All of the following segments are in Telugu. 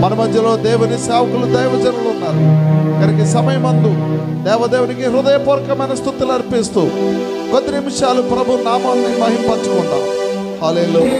మన మధ్యలో దేవుని సేవకులు దైవజనులు ఉన్నారు కనుక ఈ సమయమందు దేవదేవునికి హృదయపూర్వకమైన స్తుతులు అర్పిస్తూ కొద్ది నిమిషాలు ప్రభు నామాన్ని మహింపంచుకుందాం. హల్లెలూయా.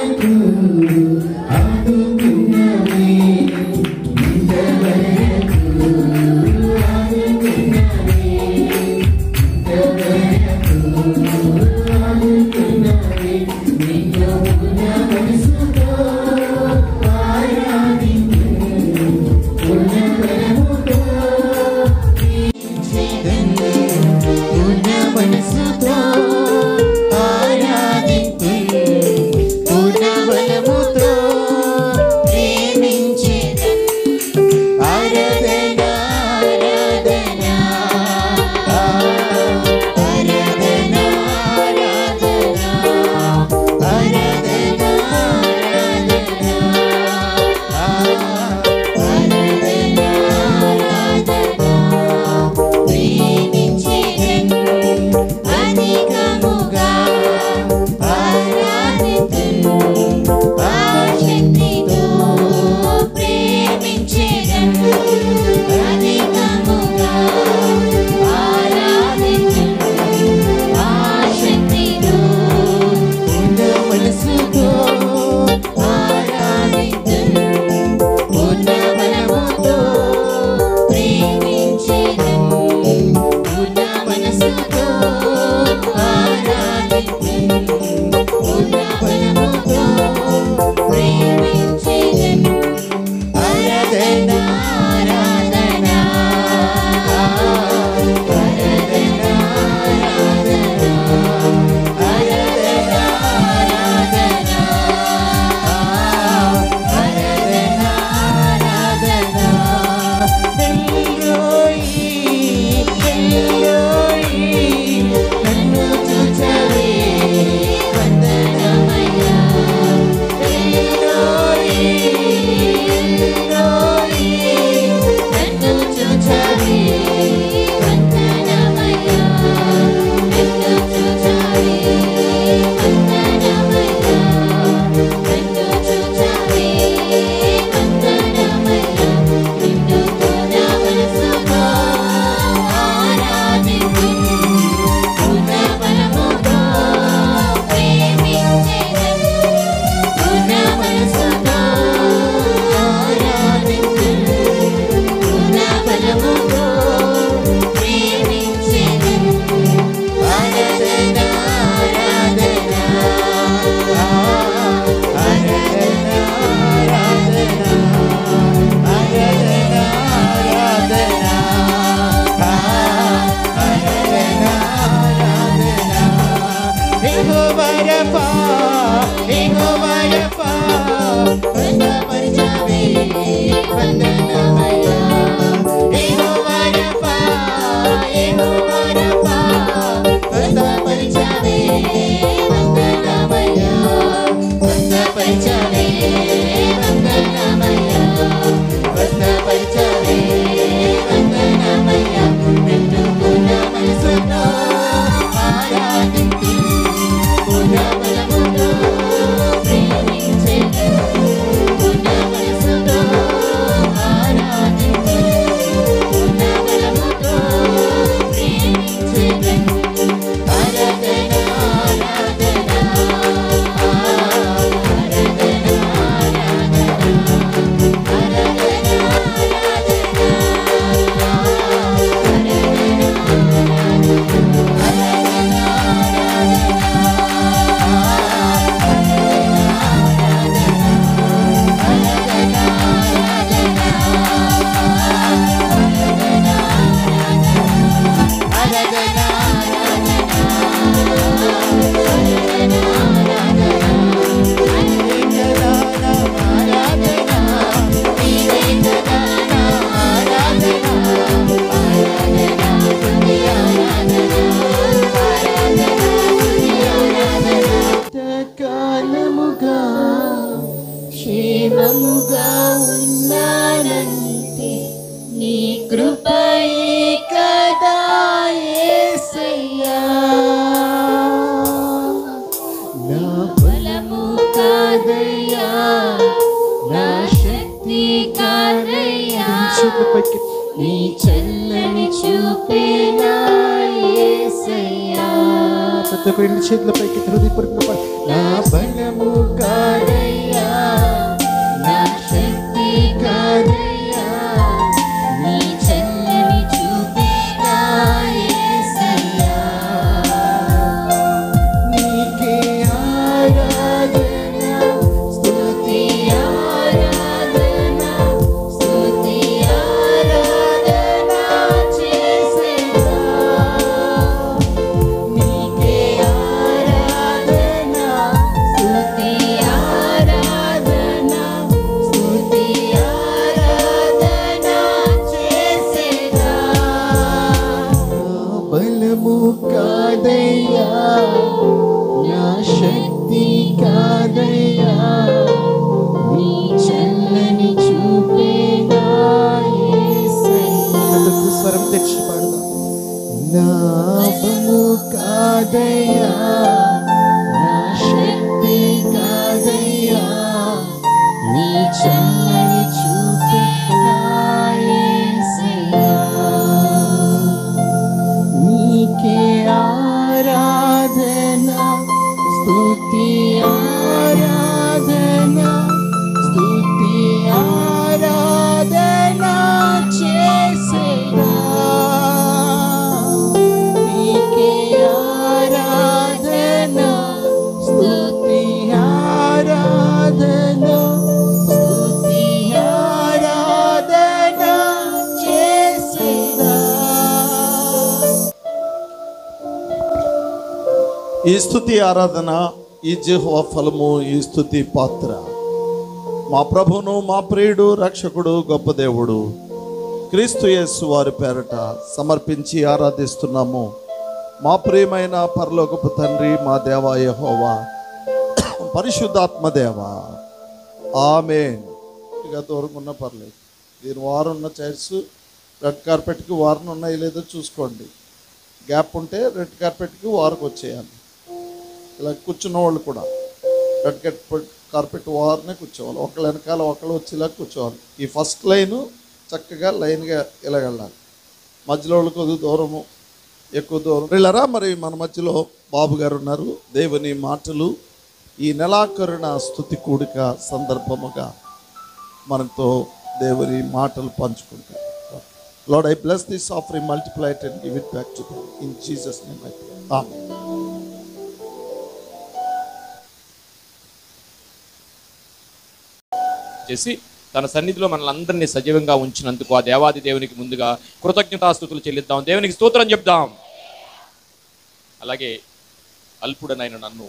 క్షేమముగా ఉన్నానంటే నీ కృపయే కదా యేసయ్యా. నా బలము కాదయ్యా, నా శక్తి కాదు చేతులపైకి నీ చల్లని చూపే నా యేసయ్యా ప్రతి ఒక్క రెండు చేతులపైకి హృదయపూర్వక నా బలము కాదయ్యా నా శక్తి కాదయ్యా నీ చల్లని చూపే నా యేసయ్యా నీకే ఆరాధన స్తుతి ఆరాధన స్తుతి ఆరాధన చేసేదా నీకే ఆరాధన స్తుతి ఆరాధన స్తుతి ఆరాధన చేసేదా బలము కాదయ్యా నా శక్తి కాదయ్యా నీ చల్లని చూపే నా యేసయ్యా స్వరం తెచ్చి పాడదాం నా బలము కాదయ్యా నా శక్తి కాదయ్యా నీ చల్లని చూపే నా యేసయ్యా నీకే ఆరాధన స్తుతి ఆరాధన స్తుతి ఆరాధన చేసేదా నీకే ఆరాధన స్తుతి ఆరాధన స్తుతి ఆరాధన చేసేదా ఈ స్తుతి ఆరాధన, ఈ యెహోవా ఫలము, ఈ స్తుతి పాత్ర మా ప్రభువును మా ప్రియుడు రక్షకుడు గొప్ప దేవుడు క్రీస్తు యేసు వారి పేరట సమర్పించి ఆరాధిస్తున్నాము. మా ప్రియమైన పరలోకపు తండ్రి, మా దేవా యెహోవా, పరిశుద్ధాత్మ దేవా, ఆమేన్. ఇక దూరంగా ఉన్న పర్లేదు, దీని వారం ఉన్న చైర్స్ రెడ్ కార్పెట్కి వారం ఉన్నాయో లేదో చూసుకోండి. గ్యాప్ ఉంటే రెడ్ కార్పెట్కి వారకు వచ్చేయాలి. ఇలా కూర్చున్న వాళ్ళు కూడా రెడ్ కార్పెట్ వారనే కూర్చోవాలి. ఒకళ్ళ వెనకాల ఒకళ్ళు వచ్చేలా కూర్చోవాలి. ఈ ఫస్ట్ లైను చక్కగా లైన్గా ఇలా వెళ్ళాలి. మధ్యలో వాళ్ళు కొద్ది దూరము, ఎక్కువ దూరం వెళ్ళారా. మరి మన మధ్యలో బాబు గారు ఉన్నారు. దేవుని మాటలు ఈ నెలాఖరున స్తుతి కూడిక సందర్భముగా మనతో దేవుని మాటలు పంచుకుంటారు. Lord, I bless this offering, multiply it and give it back to them. In Jesus' name I pray. Amen. చేసి తన సన్నిధిలో మనల్ని సజీవంగా ఉంచినందుకు ఆ దేవాది దేవునికి ముందుగా కృతజ్ఞతాస్తుతులు చెల్లిద్దాం. దేవునికి స్తోత్రం చెప్దాం. అలాగే అల్పుడనైన నన్ను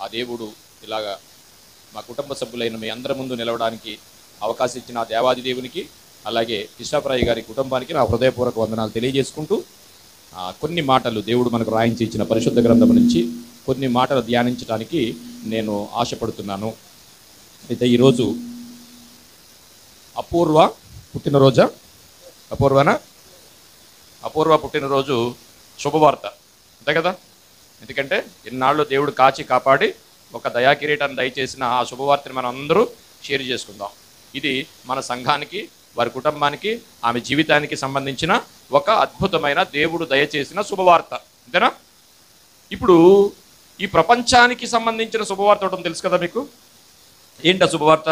ఆ దేవుడు ఇలాగా మా కుటుంబ సభ్యులైన మీ అందరి ముందు నిలవడానికి అవకాశం ఇచ్చిన ఆ దేవాది దేవునికి, అలాగే కృష్ణప్రాయ గారి కుటుంబానికి నా హృదయపూర్వక వందనాలు తెలియజేసుకుంటూ కొన్ని మాటలు దేవుడు మనకు రాయించి ఇచ్చిన పరిశుద్ధ గ్రంథం నుంచి కొన్ని మాటలు ధ్యానించడానికి నేను ఆశపడుతున్నాను. అయితే ఈరోజు అపూర్వ పుట్టినరోజా? అపూర్వ పుట్టినరోజు శుభవార్త, అంతే కదా? ఎందుకంటే ఇన్నాళ్ళు దేవుడు కాచి కాపాడి ఒక దయాకిరీటాన్ని దయచేసిన ఆ శుభవార్తని మనం అందరూ షేర్ చేసుకుందాం. ఇది మన సంఘానికి, వారి కుటుంబానికి, ఆమె జీవితానికి సంబంధించిన ఒక అద్భుతమైన దేవుడు దయచేసిన శుభవార్త, అంతేనా? ఇప్పుడు ఈ ప్రపంచానికి సంబంధించిన శుభవార్త ఒకటి తెలుసు కదా మీకు. ఏంటి ఆ శుభవార్త?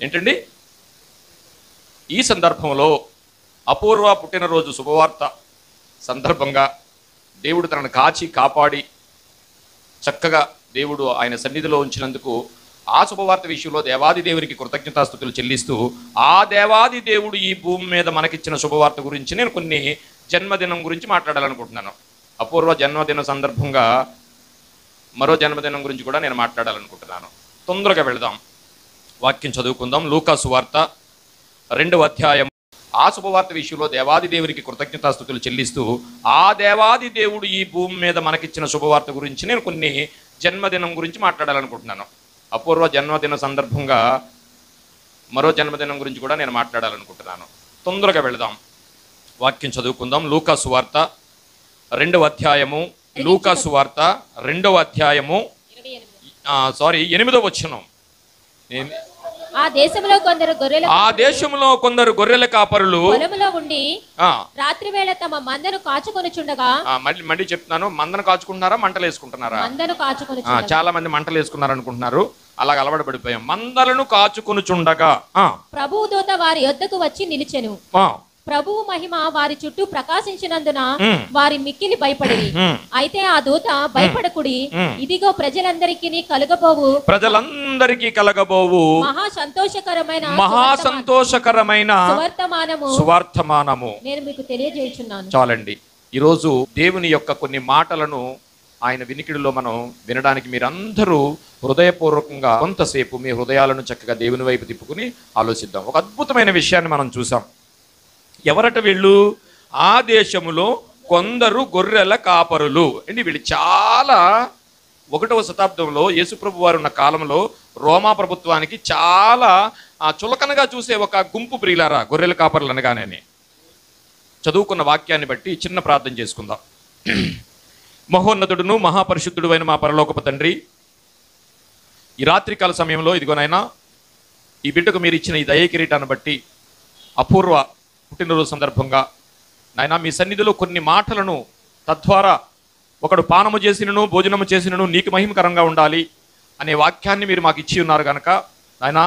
ఏంటండి? ఈ సందర్భంలో అపూర్వ పుట్టినరోజు శుభవార్త సందర్భంగా దేవుడు తనను కాచి కాపాడి చక్కగా దేవుడు ఆయన సన్నిధిలో ఉంచినందుకు ఆ శుభవార్త విషయంలో దేవాది దేవునికి కృతజ్ఞతాస్తుతులు చెల్లిస్తూ ఆ దేవాది దేవుడు ఈ భూమి మీద మనకిచ్చిన శుభవార్త గురించి నేను కొన్ని జన్మదినం గురించి మాట్లాడాలనుకుంటున్నాను. అపూర్వ జన్మదిన సందర్భంగా మరో జన్మదినం గురించి కూడా నేను మాట్లాడాలనుకుంటున్నాను. తొందరగా వెళదాం, వాక్యం చదువుకుందాం. లూకా సువార్త 2వ అధ్యాయం. ఆ శుభవార్త విషయంలో దేవాది దేవునికి కృతజ్ఞతాస్తుతులు చెల్లిస్తూ ఆ దేవాది దేవుడు ఈ భూమి మీద మనకిచ్చిన శుభవార్త గురించి నేను కొన్ని జన్మదినం గురించి మాట్లాడాలనుకుంటున్నాను. అపూర్వ జన్మదిన సందర్భంగా మరో జన్మదినం గురించి కూడా నేను మాట్లాడాలనుకుంటున్నాను. తొందరగా వెళదాం, వాక్యం చదువుకుందాం. లూకా సువార్త 2వ అధ్యాయము. లూకా సువార్త 2వ అధ్యాయము 8వ వచనం. ఆ దేశంలో కొందరు గొర్రెల కాపరులు పొలములో ఉండి రాత్రి వేళ తమ మందను కాచుకొనుచుండగా, మళ్ళీ చెప్తున్నాను, మందను కాచుకుంటున్నారా మంటలు వేసుకుంటున్నారా? మందను కాచుకొని చాలా మంది మంటలు వేసుకున్నారు అనుకుంటున్నారు, అలాగ అలవాటు పడిపోయాం. మందలను కాచుకొనుచుండగా ప్రభువు దూత వారి యొద్దకు వచ్చి నిలిచెను. ప్రభువు మహిమ వారి చుట్టూ ప్రకాశించినందున వారి మిక్కిలి భయపడి, అయితే ఆ దూత భయపడకుడి, ఇదిగో ప్రజలందరికీ కలగబోవు మహా సంతోషకరమైన సువర్తమానము నేను మీకు తెలియజేయుచున్నాను. చాలండి. ఈరోజు దేవుని యొక్క కొన్ని మాటలను ఆయన వినికిడిలో మనం వినడానికి మీరందరూ హృదయపూర్వకంగా కొంతసేపు మీ హృదయాలను చక్కగా దేవుని వైపు తిప్పుకుని ఆలోచిద్దాం. ఒక అద్భుతమైన విషయాన్ని మనం చూసాం. ఎవరట వీళ్ళు? ఆ దేశములో కొందరు గొర్రెల కాపరులు అండి. వీళ్ళు చాలా 1వ శతాబ్దంలో యేసుప్రభు వారు ఉన్న కాలంలో రోమా ప్రభుత్వానికి చాలా చులకనగా చూసే ఒక గుంపు ప్రియులారా గొర్రెల కాపరులు అనగానే. చదువుకున్న వాక్యాన్ని బట్టి చిన్న ప్రార్థన చేసుకుందాం. మహోన్నతుడును మహాపరిశుద్ధుడు అయిన మా పరలోకపు తండ్రి, ఈ రాత్రికాల సమయంలో ఇదిగోనైనా ఈ బిడ్డకు మీరు ఇచ్చిన ఈ దయ కిరీటాన్ని బట్టి అపూర్వ పుట్టినరోజు సందర్భంగా నాయన మీ సన్నిధిలో కొన్ని మాటలను, తద్వారా ఒకడు పానము చేసినను భోజనము చేసినను నీకు మహిమకరంగా ఉండాలి అనే వాక్యాన్ని మీరు మాకు ఇచ్చి ఉన్నారు కనుక నాయన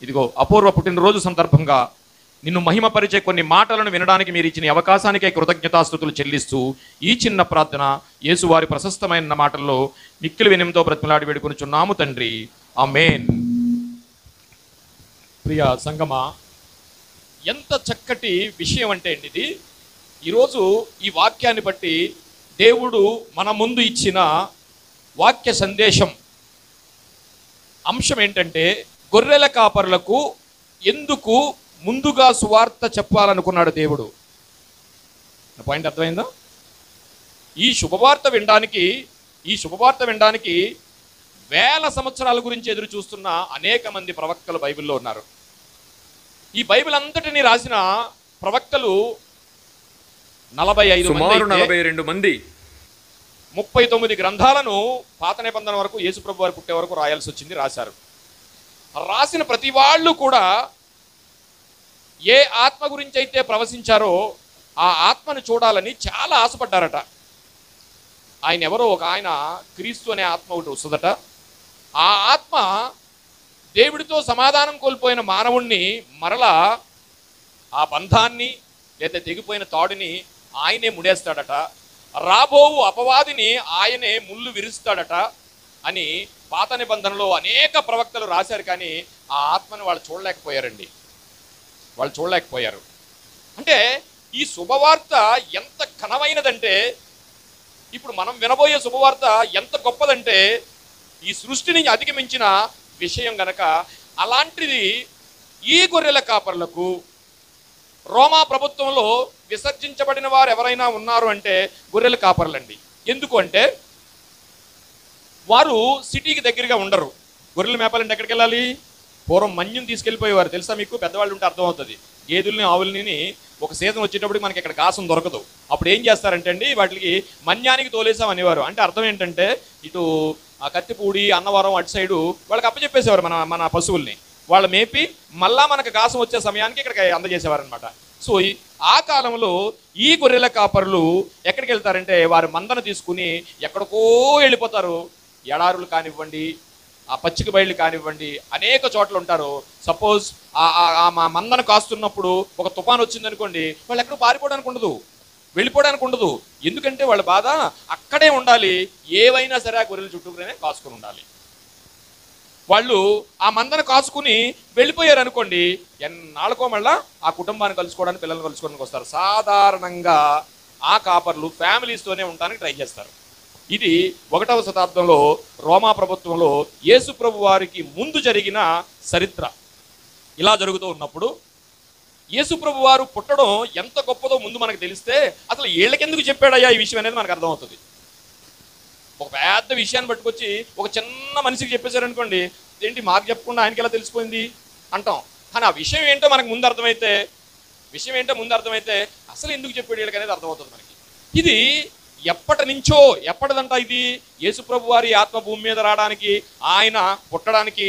ఇదిగో అపూర్వ పుట్టినరోజు సందర్భంగా నిన్ను మహిమపరిచే కొన్ని మాటలను వినడానికి మీరు ఇచ్చిన అవకాశానికే కృతజ్ఞతాస్తుతులు చెల్లిస్తూ ఈ చిన్న ప్రార్థన యేసువారి ప్రశస్తమైన మాటల్లో మిక్కిలి వినయంతో బ్రతిమలాడి వేడుకొనుచున్నాము తండ్రి, ఆమేన్. ప్రియ సంగమా, ఎంత చక్కటి విషయం అంటే అండి ఇది. ఈరోజు ఈ వాక్యాన్ని బట్టి దేవుడు మన ముందు ఇచ్చిన వాక్య సందేశం అంశం ఏంటంటే, గొర్రెల కాపరులకు ఎందుకు ముందుగా సువార్త చెప్పాలనుకున్నాడు దేవుడు. నా పాయింట్ అర్థమైందా? ఈ శుభవార్త వినడానికి వేల సంవత్సరాల గురించి ఎదురు చూస్తున్న అనేక మంది ప్రవక్తలు బైబిల్లో ఉన్నారు. ఈ బైబిల్ అంతటిని రాసిన ప్రవక్తలు 42 మంది 39 గ్రంథాలను పాత నిబంధన వరకు యేసుప్రభు వారు పుట్టే వరకు రాయాల్సి వచ్చింది, రాశారు. రాసిన ప్రతి వాళ్ళు కూడా ఏ ఆత్మ గురించి అయితే ప్రవశించారో ఆ ఆత్మను చూడాలని చాలా ఆశపడ్డారట. ఆయన ఎవరో ఒక ఆయన క్రీస్తు అనే ఆత్మ ఒకటి వస్తుందట. ఆ ఆత్మ దేవుడితో సమాధానం కోల్పోయిన మానవుణ్ణి మరలా ఆ బంధాన్ని లేదా తెగిపోయిన తాడుని ఆయనే ముడేస్తాడట. రాబోవు అపవాదిని ఆయనే ముళ్ళు విరుస్తాడట అని పాత నిబంధనలో అనేక ప్రవక్తలు రాశారు. కానీ ఆ ఆత్మని వాళ్ళు చూడలేకపోయారు. అంటే ఈ శుభవార్త ఎంత ఘనమైనదంటే, ఇప్పుడు మనం వినబోయే శుభవార్త ఎంత గొప్పదంటే, ఈ సృష్టిని అధిగమించిన విషయం గనక అలాంటిది ఈ గొర్రెల కాపర్లకు రోమా ప్రభుత్వంలో విసర్జించబడిన వారు ఎవరైనా ఉన్నారు అంటే గొర్రెల కాపర్లండి. ఎందుకు అంటే వారు సిటీకి దగ్గరగా ఉండరు. గొర్రెలు మేపాలంటే ఎక్కడికి వెళ్ళాలి? పూర్వం మన్యం తీసుకెళ్ళిపోయేవారు, తెలుసా మీకు? పెద్దవాళ్ళు ఉంటే అర్థమవుతుంది. గేదెల్ని ఆవుల్ని ఒక సీజన్ వచ్చేటప్పటికి మనకి ఇక్కడ కాసం దొరకదు. అప్పుడు ఏం చేస్తారంటే అండి, వాటికి మన్యానికి తోలేసాం అనేవారు. అంటే అర్థం ఏంటంటే ఇటు కత్తిపూడి అన్నవరం అటు సైడు వాళ్ళకి అప్పచెప్పేసేవారు మన పశువుల్ని. వాళ్ళు మేపి మళ్ళా మనకు కాసం వచ్చే సమయానికి ఇక్కడికి అందజేసేవారు అనమాట. సో ఆ కాలంలో ఈ గొర్రెల కాపరులు ఎక్కడికి వెళ్తారంటే వారి మందను తీసుకుని ఎక్కడికో వెళ్ళిపోతారు. ఎడారులు కానివ్వండి, ఆ పచ్చిక బయళ్ళు కానివ్వండి, అనేక చోట్ల ఉంటారు. సపోజ్ మా మందను కాస్తున్నప్పుడు ఒక తుఫాను వచ్చిందనుకోండి, వాళ్ళు ఎక్కడ పారిపోవడానికి ఉండదు, వెళ్ళిపోవడానికి ఉండదు. ఎందుకంటే వాళ్ళ బాధ అక్కడే ఉండాలి. ఏవైనా సరే ఆ గొర్రెల చుట్టూనే కాసుకుని ఉండాలి. వాళ్ళు ఆ మందను కాసుకుని వెళ్ళిపోయారు అనుకోండి, ఎన్నాళ్ళకో మళ్ళా ఆ కుటుంబాన్ని కలుసుకోవడానికి, పిల్లల్ని కలుసుకోవడానికి వస్తారు. సాధారణంగా ఆ కాపర్లు ఫ్యామిలీస్తోనే ఉండడానికి ట్రై చేస్తారు. ఇది 1వ శతాబ్దంలో రోమా ప్రభుత్వంలో యేసు ప్రభు వారికి ముందు జరిగిన చరిత్ర. ఇలా జరుగుతూ ఉన్నప్పుడు యేసు ప్రభు వారు పుట్టడం ఎంత గొప్పదో ముందు మనకు తెలిస్తే అసలు వీళ్ళకెందుకు చెప్పాడయ్యా ఈ విషయం అనేది మనకు అర్థమవుతుంది. ఒక పెద్ద విషయాన్ని పట్టుకొచ్చి ఒక చిన్న మనిషికి చెప్పేశారనుకోండి, ఏంటి మాకు చెప్పకుండా ఆయనకి ఎలా తెలిసిపోయింది అంటాం. కానీ ఆ విషయం ఏంటో మనకు ముందు అర్థమైతే అసలు ఎందుకు చెప్పాడు వీళ్ళకి అనేది అర్థమవుతుంది మనకి. ఇది ఎప్పటిదంట ఇది? యేసుప్రభు వారి ఆత్మ భూమి మీద రావడానికి, ఆయన పుట్టడానికి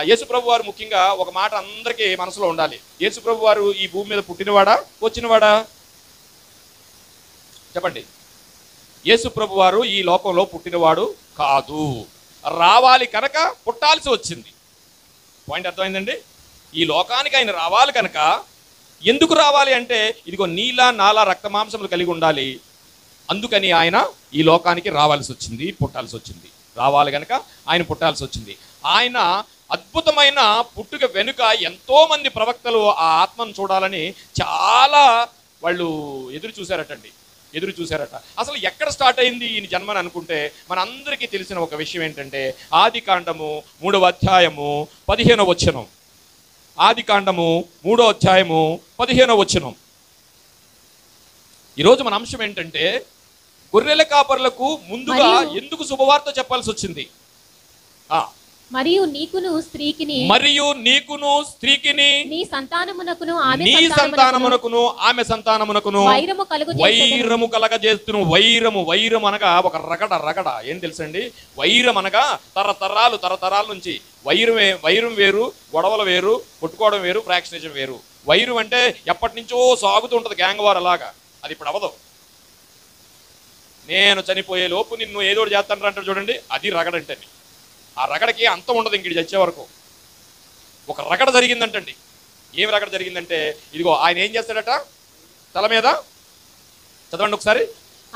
యేసుప్రభు వారు ముఖ్యంగా ఒక మాట అందరికీ మనసులో ఉండాలి. యేసుప్రభు వారు ఈ భూమి మీద పుట్టినవాడా వచ్చినవాడా? చెప్పండి. యేసుప్రభు వారు ఈ లోకంలో పుట్టినవాడు కాదు, రావాలి కనుక పుట్టాల్సి వచ్చింది. పాయింట్ అర్థమైందండి? ఈ లోకానికి ఆయన రావాలి కనుక, ఎందుకు రావాలి అంటే ఇదిగో నీల నాల రక్త మాంసములు కలిగి ఉండాలి, అందుకని ఆయన ఈ లోకానికి రావాల్సి వచ్చింది, పుట్టాల్సి వచ్చింది. రావాలి కనుక ఆయన పుట్టాల్సి వచ్చింది. ఆయన అద్భుతమైన పుట్టుక వెనుక ఎంతో మంది ప్రవక్తలు ఆ ఆత్మను చూడాలని చాలా వాళ్ళు ఎదురు చూశారట. అసలు ఎక్కడ స్టార్ట్ అయింది ఈయన జన్మని అనుకుంటే మనందరికీ తెలిసిన ఒక విషయం ఏంటంటే ఆదికాండము 3వ అధ్యాయము 15వ వచనం. ఆదికాండము 3వ అధ్యాయము 15వ వచనం. ఈరోజు మన అంశం ఏంటంటే గొర్రెల కాపరులకు ముందుగా ఎందుకు శుభవార్త చెప్పాల్సి వచ్చింది? మరియు నీకును స్త్రీకిని నీ సంతానమునకును ఆమె సంతానమునకును వైరము కలగజేస్తును. వైరము అనగా ఒక రగడ. ఏం తెలుసండి? వైరం అనగా తరతరాల నుంచి వైరం వేరు, గొడవలు వేరు, కొట్టుకోవడం వేరు, ఫ్రాక్షనేషన్ వేరు. వైరం అంటే ఎప్పటి నుంచో సాగుతూ ఉంటుంది, గ్యాంగ్ వార్ అలాగా. అది ఇప్పుడు అవ్వదు. నేను చనిపోయే లోపు నిన్ను ఏదో చేస్తాను అంటారు చూడండి, అది రగడంటే. ఆ రగడకి అంతం ఉండదు ఇంక చచ్చే వరకు. ఒక రగడ జరిగిందంటండి. ఏమి రగడ జరిగిందంటే ఇదిగో ఆయన ఏం చేస్తాడట, తల మీద, చదవండి ఒకసారి.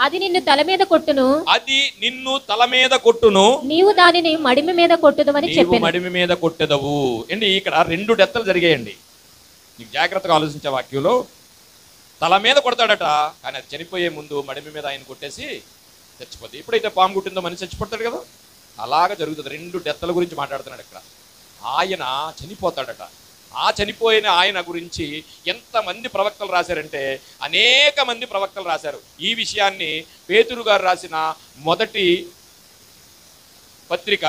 అది నిన్ను తల మీద కొట్టును, నీవు దానిని మడిమి మీద కొట్టుదవని చెప్పాను. మడిమి మీద కొట్టెదవు అండి. ఇక్కడ 2 డెత్తులు జరిగాయండి. నీకు జాగ్రత్తగా ఆలోచించే వాక్యంలో తల మీద కొడతాడట, కానీ అది చనిపోయే ముందు మడిమి మీద ఆయన కొట్టేసి చచ్చిపోద్ది. ఎప్పుడైతే పాము కుట్టిందో మనిషి చచ్చిపోతాడు కదా, అలాగా జరుగుతుంది. 2 డెత్తుల గురించి మాట్లాడుతున్నాడు ఇక్కడ. ఆయన చనిపోతాడట. ఆ చనిపోయిన ఆయన గురించి ఎంతమంది ప్రవక్తలు రాశారంటే అనేక మంది ప్రవక్తలు రాశారు. ఈ విషయాన్ని పేతురు గారు రాసిన మొదటి పత్రిక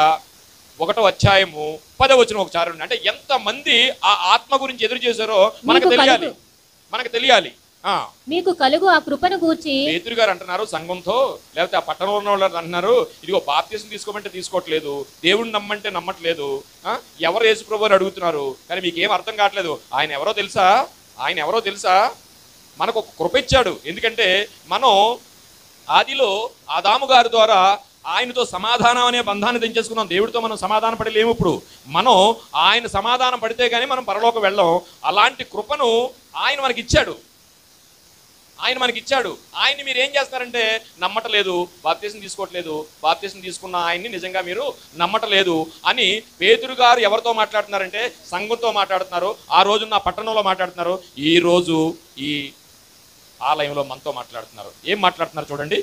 1వ అధ్యాయము 10వ వచనం ఒకసారి. అంటే ఎంతమంది ఆ ఆత్మ గురించి ఎదురు చేశారో మనకు తెలియాలి. మీకు కలుగు ఆ కృపను గూర్చి పేతురు గారు అంటున్నారు సంఘంతో, లేకపోతే ఆ పట్టణంలో ఉన్న వాళ్ళు అంటున్నారు, ఇదిగో బాప్తిసం తీసుకోమంటే తీసుకోవట్లేదు, దేవుడిని నమ్మంటే నమ్మట్లేదు, ఎవరు యేసుప్రభు అని అడుగుతున్నారు, కానీ మీకు ఏం అర్థం కావట్లేదు. ఆయన ఎవరో తెలుసా? మనకు ఒక కృప ఇచ్చాడు. ఎందుకంటే మనం ఆదిలో ఆదాము గారి ద్వారా ఆయనతో సమాధానం అనే బంధాన్ని తెంచేసుకున్నాం. దేవుడితో మనం సమాధాన పడలేము. ఇప్పుడు మనం ఆయన సమాధానం పడితే కానీ మనం పరలోకి వెళ్ళాం. అలాంటి కృపను ఆయన మనకి ఇచ్చాడు. ఆయన్ని మీరు ఏం చేస్తారంటే నమ్మటలేదు, బాప్తిసం తీసుకోవట్లేదు, బాప్తిసం తీసుకున్న ఆయన్ని నిజంగా మీరు నమ్మటలేదు అని పేతురు గారు ఎవరితో మాట్లాడుతున్నారంటే సంఘంతో మాట్లాడుతున్నారు. ఆ రోజు నా పట్టణంలో మాట్లాడుతున్నారు, ఈ రోజు ఈ ఆలయంలో మనతో మాట్లాడుతున్నారు. ఏం మాట్లాడుతున్నారు చూడండి.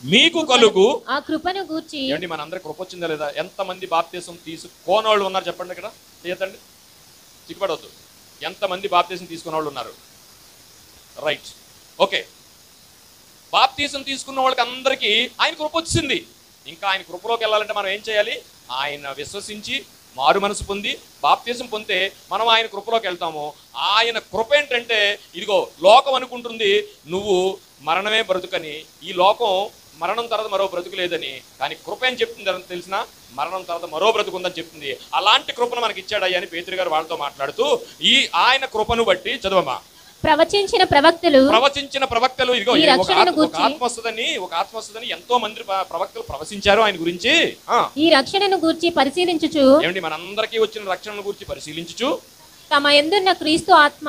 మీకు కలుగు ఆ కృపను గూర్చి. ఏమండి మనందరికి కృప వచ్చిందా లేదా? ఎంతమంది బాప్తిసం తీసుకోని వాళ్ళు ఉన్నారు చెప్పండి. ఇక్కడ చేయతండి, సిగ్గుపడవద్దు. ఎంతమంది బాప్తిసం తీసుకున్న వాళ్ళు ఉన్నారు? Right, okay. బాప్తిసం తీసుకున్న వాళ్ళకి అందరికీ ఆయన కృప వచ్చింది. ఇంకా ఆయన కృపలోకి వెళ్ళాలంటే మనం ఏం చేయాలి? ఆయన విశ్వసించి మారు మనసు పొంది బాప్తిసం పొందితే మనం ఆయన కృపలోకి వెళ్తాము. ఆయన కృప ఏంటంటే ఇదిగో లోకం అనుకుంటుంది నువ్వు మరణమే బ్రతుకని, ఈ లోకం మరణం తర్వాత మరో బ్రతుకు లేదని, కానీ కృప ఏం చెప్తుంది తెలిసిన? మరణం తర్వాత మరో బ్రతుకు ఉందని చెప్తుంది. అలాంటి కృపను మనకి ఇచ్చాడయ్యా అని పేతురు గారు వాళ్ళతో మాట్లాడుతూ ఈ ఆయన కృపను బట్టి చదవమా. ప్రవచించిన ప్రవక్తలు ఇదిగో ఒక ఆత్మ వస్తుందని ఎంతో మంది ప్రవక్తలు ప్రవచించారు ఆయన గురించి. ఈ రక్షణను గురించి పరిశీలించుచు, ఏమండి మనందరికీ వచ్చిన రక్షణను గురించి పరిశీలించుచు, తమ యందున్న క్రీస్తు ఆత్మ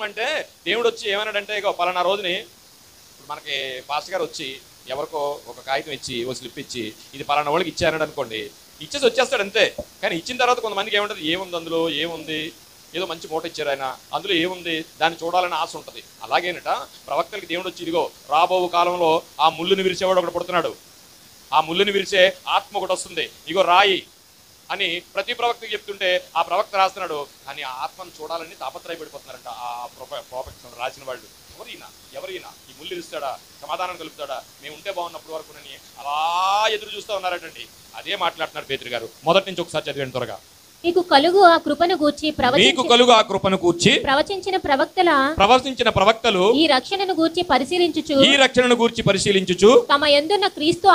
అంటే దేవుడు వచ్చి ఏమన్నాడంటే ఇగో పలానా రోజుని మనకి పాస్టర్ గారు వచ్చి ఎవరికో ఒక కాగితం ఇచ్చి ఒక స్లిప్ ఇచ్చి ఇది పలానా వాళ్ళకి ఇచ్చారని అనుకోండి, ఇచ్చేసి వచ్చేస్తాడు అంతే. కానీ ఇచ్చిన తర్వాత కొంతమందికి ఏముంటుంది, ఏముంది అందులో, ఏముంది, ఏదో మంచి మూట ఇచ్చారు ఆయన, అందులో ఏముంది దాన్ని చూడాలని ఆశ ఉంటుంది. అలాగేనట ప్రవక్తలకి దేవుడు వచ్చి ఇదిగో రాబో కాలంలో ఆ ముళ్ళుని విరిచేవాడు ఒకటి పుడుతున్నాడు, ఆ ముళ్ళుని విరిచే ఆత్మ ఒకటి వస్తుంది, ఇగో రాయి అని ప్రతి ప్రవక్తకి చెప్తుంటే ఆ ప్రవక్త రాస్తున్నాడు. కానీ ఆ ఆత్మను చూడాలని తాపత్రయపడిపోతున్నారంట ఆ ప్రవక్త రాసిన వాళ్ళు. ఎవరైనా ఈ ముళ్ళు ఇస్తాడా, సమాధానం కలుపుతాడా, మేము ఉంటే బాగున్నప్పుడు వరకు అలా ఎదురు చూస్తూ ఉన్నారటండి. అదే మాట్లాడుతున్నారు పేతురు గారు. మొదటి నుంచి ఒకసారి చదివండి త్వరగా. మీకు కలుగు ఆ కృపను గూర్చి ప్రవచించిన ప్రవక్తలు ఈ రక్షణను గూర్చి పరిశీలించుచు తమ యందున్న క్రీస్తు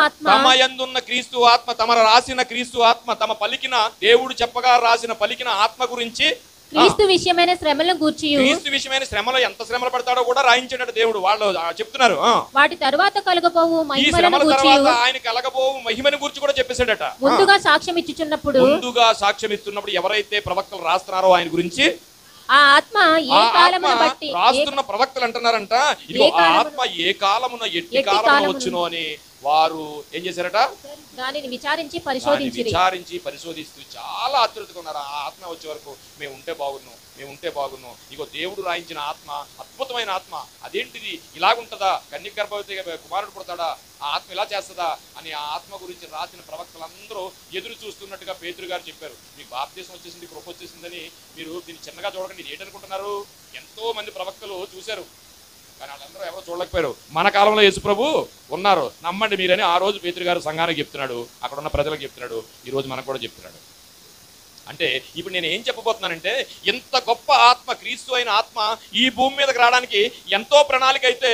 ఆత్మ తమ రాసిన క్రీస్తు ఆత్మ తమ పలికిన దేవుడు చెప్పగా రాసిన పలికిన ఆత్మ గురించి క్రీస్తు విషయమైన శ్రమలను గూర్చి క్రీస్తు విషయమైన శ్రమలో ఎంత శ్రమలు పడతాడో కూడా రాయించాడు దేవుడు. వాళ్ళు చెప్తున్నారు వాటి తరువాత కలగబోవు మహిమలను గూర్చి ఆయన కలగబోవు మహిమను గురించి కూడా చెప్పేశాడట. ముందుగా సాక్ష్యం ఇచ్చుచున్నప్పుడు ఎవరైతే ప్రవక్తలు రాస్తున్నారో ఆయన గురించి ఆ ఆత్మ ఏ కాలమున బట్టి రాస్తున్న ప్రవక్తలు అంటున్నారంట ఇదిగో ఆ ఆత్మ ఏ కాలమున ఎట్టి కాలమున వచ్చును అని వారు ఏం చేశారట, దానిని విచారించి పరిశోధిస్తూ చాలా ఆతృతగా ఉన్నారు. ఆ ఆత్మ వచ్చే వరకు మేము ఉంటే బాగున్నాం. ఇగో దేవుడు రాయించిన ఆత్మ అద్భుతమైన ఆత్మ, అదేంటిది ఇలాగుంటదా, కన్యక గర్భవతి కుమారుడు పుడతాడా, ఆ ఆత్మ ఇలా చేస్తుందా అని ఆ ఆత్మ గురించి రాసిన ప్రవక్తలందరూ ఎదురు చూస్తున్నట్టుగా పేతురు గారు చెప్పారు. మీకు బాప్తిసం వచ్చేసింది, కృప వచ్చేసిందని మీరు దీన్ని చిన్నగా చూడకండి. ఇది ఏంటనుకుంటున్నారు? ఎంతో మంది ప్రవక్తలు చూశారు కానీ వాళ్ళందరూ ఎవరో చూడలేకపోయారు. మన కాలంలో యేసుప్రభు ఉన్నారు, నమ్మండి మీరని ఆ రోజు పేతురు గారు సంఘానికి చెప్తున్నాడు, అక్కడ ఉన్న ప్రజలకు చెప్తున్నాడు, ఈ రోజు మనకు కూడా చెప్తున్నాడు. అంటే ఇప్పుడు నేను ఏం చెప్పబోతున్నానంటే, ఎంత గొప్ప ఆత్మ, క్రీస్తు అయిన ఆత్మ ఈ భూమి మీదకి రావడానికి ఎంతో ప్రణాళిక అయితే,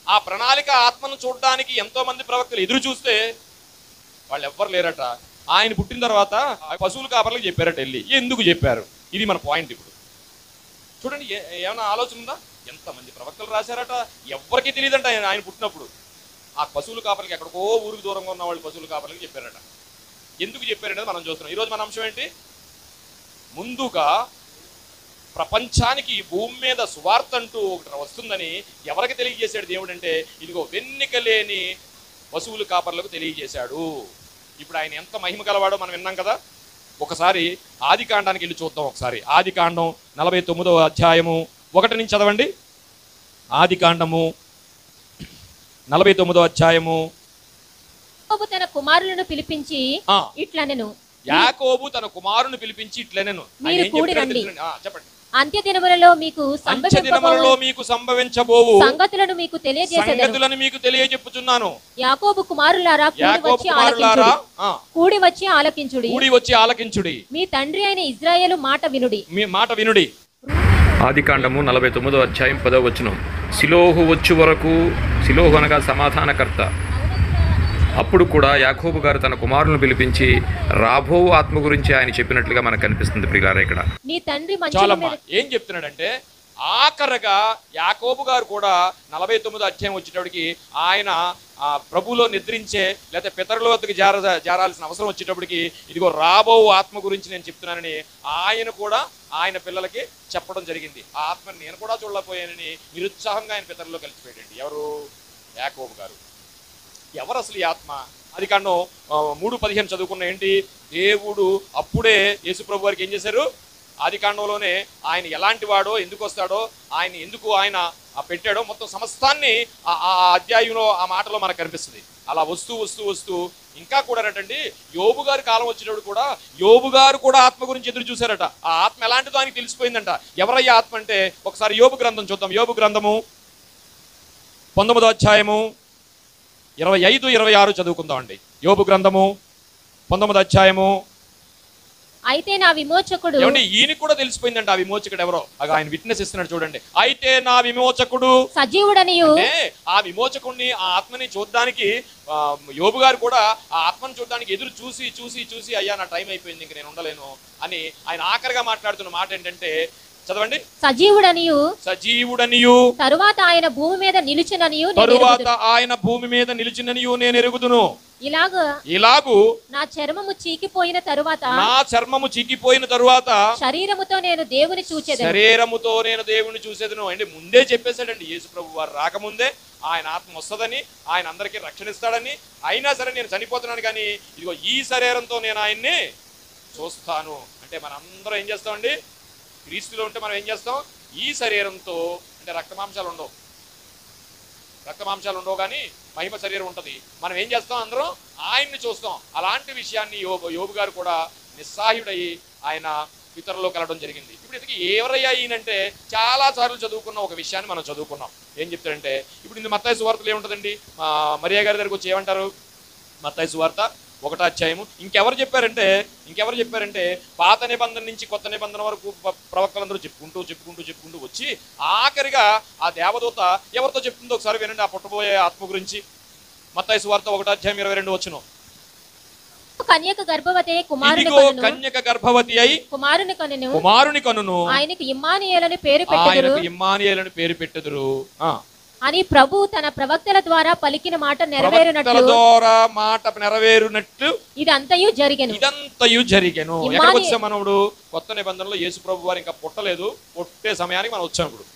ఆ ప్రణాళిక ఆత్మను చూడడానికి ఎంతో మంది ప్రవక్తలు ఎదురు చూస్తే వాళ్ళు ఎవ్వరు లేరట. ఆయన పుట్టిన తర్వాత పశువుల కాపర్లకు చెప్పారట వెళ్ళి. ఎందుకు చెప్పారు? ఇది మన పాయింట్. ఇప్పుడు చూడండి, ఏమైనా ఆలోచన ఉందా? ఎంతమంది ప్రవక్తలు రాశారట, ఎవ్వరికీ తెలియదంట ఆయన పుట్టినప్పుడు. ఆ పశువుల కాపర్లకి ఎక్కడికో ఊరికి దూరంగా ఉన్న వాళ్ళు పశువుల కాపర్లకి చెప్పారట. ఎందుకు చెప్పారనేది మనం చూస్తున్నాం. ఈరోజు మన అంశం ఏంటి? ముందుగా ప్రపంచానికి భూమి మీద సువార్త అంటూ ఒకటి వస్తుందని ఎవరికి తెలియజేశాడు దేవుడు అంటే, ఇదిగో వెన్నిక లేని పశువుల కాపర్లకు తెలియజేశాడు. ఇప్పుడు ఆయన ఎంత మహిమ గలవాడో మనం విన్నాం కదా. ఒకసారి ఆది కాండానికి వెళ్ళి చూద్దాం. ఒకసారి ఆది కాండం 49వ అధ్యాయము 1 నుంచి చదవండి. ఆది కాండము 49వ అధ్యాయము. యాకోబు తన కుమారులను పిలిపించి ఇట్లనెను. యాకోబు తన కుమారుని పిలిపించి ఇట్లనెను. చెప్పండి. అంత్య దినములలో మీకు సంభవించబోవు సంగతులను మీకు తెలియజెప్పుచున్నాను. యాకోబు కుమారులారా కూడి వచ్చి ఆలకించుడి. మీ తండ్రి అయిన ఇశ్రాయేలు మాట వినుడి. ఆదికాండము 49వ అధ్యాయం 10వ వచనం. సిలోహు వచ్చు వరకు, సిలోహు అనగా సమాధానకర్త, అప్పుడు కూడా యాకోబు గారు తన కుమారులను పిలిపించి రాబో ఆత్మ గురించి ఆయన చెప్పినట్లుగా మనకు కనిపిస్తుంది. ప్రియులారా, ఇక్కడ చాలమ్మా ఏం చెప్తున్నాడంటే, ఆఖరగా యాకోబు గారు కూడా 49వ అధ్యాయం వచ్చేటప్పటికి ఆయన ప్రభువులో నిద్రించే లేదా పితరుల వద్దకు జారాల్సిన అవసరం వచ్చేటప్పటికి ఇదిగో రాబో ఆత్మ గురించి నేను చెప్తున్నానని ఆయన కూడా ఆయన పిల్లలకి చెప్పడం జరిగింది. ఆ ఆత్మని నేను కూడా చూడలేకపోయానని నిరుత్సాహంగా ఆయన పితరుల్లో కలిసిపోయాడండి. ఎవరు? యాకోబు గారు. ఎవరు అసలు ఈ ఆత్మ? అది కాండం 3:15 చదువుకున్న ఏంటి, దేవుడు అప్పుడే యేసుప్రభు వారికి ఏం చేశారు? ఆది కాండంలోనే ఆయన ఎలాంటి వాడో, ఎందుకు వస్తాడో, ఆయన ఎందుకు ఆయన పెట్టాడో మొత్తం సమస్తాన్ని ఆ అధ్యాయంలో ఆ మాటలో మనకు కనిపిస్తుంది. అలా వస్తూ ఇంకా కూడా రండి, యోబు గారి కాలం వచ్చేటప్పుడు కూడా యోబు గారు కూడా ఆత్మ గురించి ఎదురు చూశారట. ఆ ఆత్మ ఎలాంటిదో ఆయనకి తెలిసిపోయిందంట. ఎవరయ్యా ఆత్మ అంటే ఒకసారి యోబు గ్రంథం చూద్దాం. యోబు గ్రంథము 19వ అధ్యాయము 25-26 చదువుకుందాం అండి. యోబు గ్రంథము 19వ అధ్యాయము. అయితే నా విమోచకుడు, ఈయన కూడా తెలిసిపోయిందంట ఆ విమోచకుడు ఎవరో. ఆయన విట్నెస్ ఇస్తున్నాడు చూడండి. అయితే నా విమోచకుడు సజీవుడనియు. ఆ విమోచకుడిని, ఆ ఆత్మని చూడడానికి యోబు గారు కూడా ఆ ఆత్మను చూడడానికి ఎదురు చూసి అయ్యా నా టైం అయిపోయింది, ఇంక నేను ఉండలేను అని ఆయన ఆఖరిగా మాట్లాడుతున్న మాట ఏంటంటే, చదవండి. సజీవుడనియు తరువాత ఆయన భూమి మీద నిలిచిననియు నేను ఎరుగుదును. ఇలాగు నా చర్మము చీకిపోయిన తరువాత శరీరముతో నేను దేవుని చూచెదను. అంటే ముందే చెప్పేశాడండి యేసు ప్రభు వారు రాకముందే ఆయన ఆత్మ వస్తుందని, ఆయన అందరికీ రక్షణ ఇస్తాడని. అయినా సరే నేను చనిపోతున్నాను కానీ ఇదిగో ఈ శరీరంతో నేను ఆయన్ని చూస్తాను. అంటే మనందరం ఏం చేస్తామండి? క్రీస్తులో ఉంటే మనం ఏం చేస్తాం? ఈ శరీరంతో, అంటే రక్తమాంసాలు ఉండవు కానీ మహిమ శరీరం ఉంటుంది. మనం ఏం చేస్తాం? అందరం ఆయన్ని చూస్తాం. అలాంటి విషయాన్ని యోబు గారు కూడా నిస్సాయుడయి ఆయన పితరుల్లో కలవడం జరిగింది. ఇప్పుడు ఇంతకీ ఎవరయ్యా ఈయనంటే, చాలా సార్లు చదువుకున్న ఒక విషయాన్ని మనం చదువుకున్నాం. ఏం చెప్తారంటే, ఇప్పుడు ఇది మత్తయి సువార్తలో ఏముంటుందండి? మరియా గారి దగ్గరకు వచ్చి ఏమంటారు? మత్తయి సువార్త 1వ అధ్యాయము. ఇంకెవరు చెప్పారంటే పాత నిబంధన నుంచి కొత్త నిబంధన వరకు ప్రవక్తలందరూ చెప్పుకుంటూ వచ్చి ఆఖరిగా ఆ దేవదూత ఎవరితో చెప్తుందో ఒకసారి వినండి. ఆ పుట్టబోయే ఆత్మ గురించి. మత్తయి సువార్త 1వ అధ్యాయం 22 వచనం. కన్యక గర్భవతి కన్యక గర్భవతి అయి కుమారుని కనును ఆయనకు ఇమ్మానుయేలని పేరు పెట్టుదురు అని ప్రభు తన ప్రవక్తల ద్వారా పలికిన మాట నెరవేరునట్లు ఇదంతయు జరిగెను. ఎక్కడికి వచ్చాం మనవుడు? కొత్త నిబంధనలో యేసు ప్రభు వారు ఇంకా పుట్టలేదు. పుట్టే సమయానికి మనం వచ్చాం. ఇప్పుడు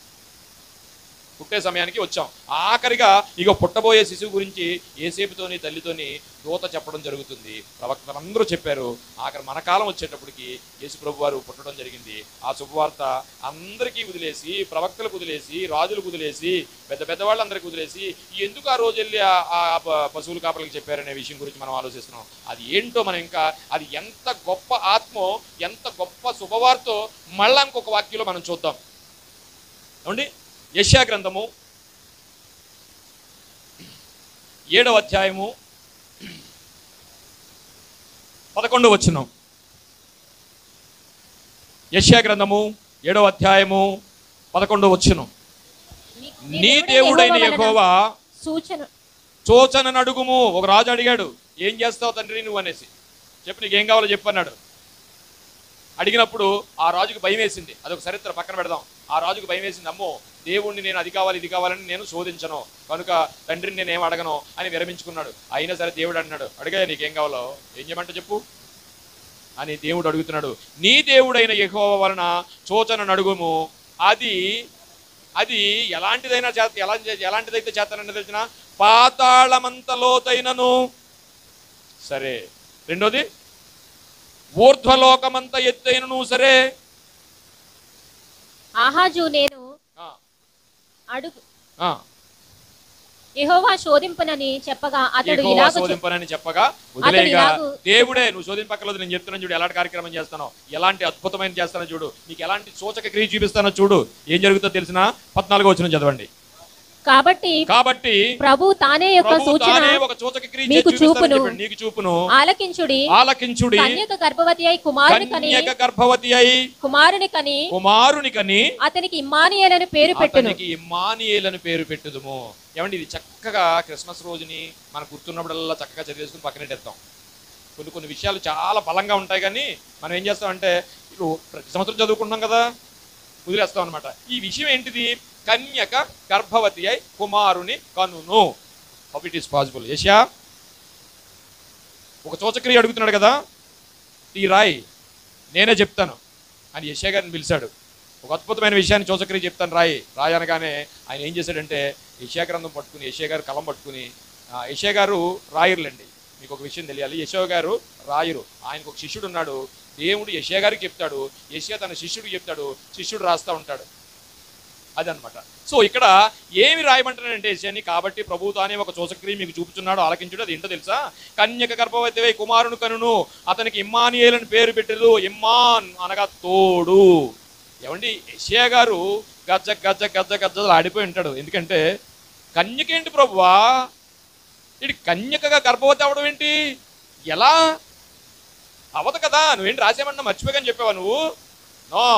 పుట్టే సమయానికి వచ్చాం. ఆఖరిగా ఇక పుట్టబోయే శిశువు గురించి యేసేపుతోని తల్లితోని దూత చెప్పడం జరుగుతుంది. ప్రవక్తలందరూ చెప్పారు. ఆఖరి మన కాలం వచ్చేటప్పటికి యేసు ప్రభు వారు పుట్టడం జరిగింది. ఆ శుభవార్త అందరికీ వదిలేసి, ప్రవక్తలకు వదిలేసి, రాజులకు వదిలేసి, పెద్దవాళ్ళందరికీ వదిలేసి ఎందుకు ఆ రోజు వెళ్ళి ఆ పశువుల కాపలకి చెప్పారనే విషయం గురించి మనం ఆలోచిస్తున్నాం. అది ఏంటో మనం ఇంకా అది ఎంత గొప్ప ఆత్మో, ఎంత గొప్ప శుభవార్తో మళ్ళా ఇంకొక వాక్యంలో మనం చూద్దాం. ఏమండి? యెషయా గ్రంథము 7వ అధ్యాయము 11వ వచనం. యెషయా గ్రంథము 7వ అధ్యాయము 11వ వచనం. నీ దేవుడైన యెహోవా సూచనను అడుగుము. ఒక రాజు అడిగాడు, ఏం చేస్తావు తండ్రి నువ్వు అనేసి. చెప్పు, నీకేం కావాలో చెప్పు అన్నాడు. అడిగినప్పుడు ఆ రాజుకు భయం వేసింది. అదొక చరిత్ర పక్కన పెడదాం. ఆ రాజుకు భయం వేసింది. అమ్మో, దేవుణ్ణి నేను అది కావాలి ఇది కావాలని నేను శోధించను, కనుక తండ్రిని నేనేం అడగను అని విరమించుకున్నాడు. అయినా సరే దేవుడు అన్నాడు, అడిగా నీకేం కావాలో ఏం చేయమంటే చెప్పు అని దేవుడు అడుగుతున్నాడు. నీ దేవుడైన యెహోవా వలన సూచనను అడుగుము. అది ఎలాంటిదైతే చేస్తానని తెలిసిన పాతాళమంత లోతైనను సరే. రెండోది, ఊర్ధ్వలోకమంత ఎత్తైనను సరే. ఆహాజు నేను అడుగు యెహోవా శోధింపనని చెప్పగా వదిలేగా దేవుడే నువ్వు శోధింపక్కర్లేదు, నేను చెప్తున్నాను చూడు ఎలాంటి కార్యక్రమం చేస్తానో, ఎలాంటి అద్భుతమైన చేస్తానో చూడు, నీకు ఎలాంటి సూచక క్రియ చూపిస్తానో చూడు. ఏం జరుగుతుందో తెలిసిన 14వ వచనం చదవండి. కాబట్టి ప్రభు తానే ఒక సూచన మీకు చూపును. ఆలకించుడి. కన్యక గర్భవతి అయి కుమారుని కని అతనికి ఇమ్మానుయేలని పేరు పెట్టుదుము. ఏమండి, ఇది చక్కగా క్రిస్మస్ రోజుని మనకు గుర్తున్నప్పుడల్లా చక్కగా చదివేసుకుని పక్కనెట్టేస్తాం. కొన్ని విషయాలు చాలా బలంగా ఉంటాయి, కానీ మనం ఏం చేస్తామంటే ఇప్పుడు ప్రతి సంవత్సరం చదువుకుంటున్నాం కదా, వదిలేస్తాం అనమాట. ఈ విషయం ఏంటిది? కన్యక గర్భవతి అయి కుమారుని కనును. How it is possible? Isaiah ఒక సూచక్రియ అడుగుతున్నాడు కదా, ఈ రాయి నేనే చెప్తాను అని యెషయా గారిని పిలిచాడు. ఒక అద్భుతమైన విషయాన్ని సూచక్రియ చెప్తాను రాయి అనగానే ఆయన ఏం చేశాడంటే యెషయా గ్రంథం పట్టుకుని, యెషయా గారు కలం పట్టుకుని, యెషయా గారు రాయరులండి, మీకు ఒక విషయం తెలియాలి. యెషయా గారు రాయరు. ఆయనకు ఒక శిష్యుడు ఉన్నాడు. దేవుడు యెషయా గారికి చెప్తాడు, యెషయా తన శిష్యుడికి చెప్తాడు, శిష్యుడు రాస్తూ ఉంటాడు. అదనమాట. సో ఇక్కడ ఏమి రాయమంటానంటే యెషయాని, కాబట్టి ప్రభువు తానే ఒక సూచక్రియ మీకు చూపుతున్నాడు, ఆలకించుడు. అది ఏంటో తెలుసా? కన్యక గర్భవతి అయి కుమారుని కనును, అతనికి ఇమ్మానుయేలని పేరు పెట్టదు. ఇమ్మాన్ అనగా తోడు. ఏమండి, యెషయా గారు గజ్జ ఆడిపోయి ఉంటాడు. ఎందుకంటే కన్యకేంటి ప్రభువా, ఇటు కన్యకగా గర్భవతి అవడం ఏంటి, ఎలా అవదు కదా, నువ్వేంటి రాసేమన్నా మర్చిపోయాని చెప్పావా నువ్వు? నో,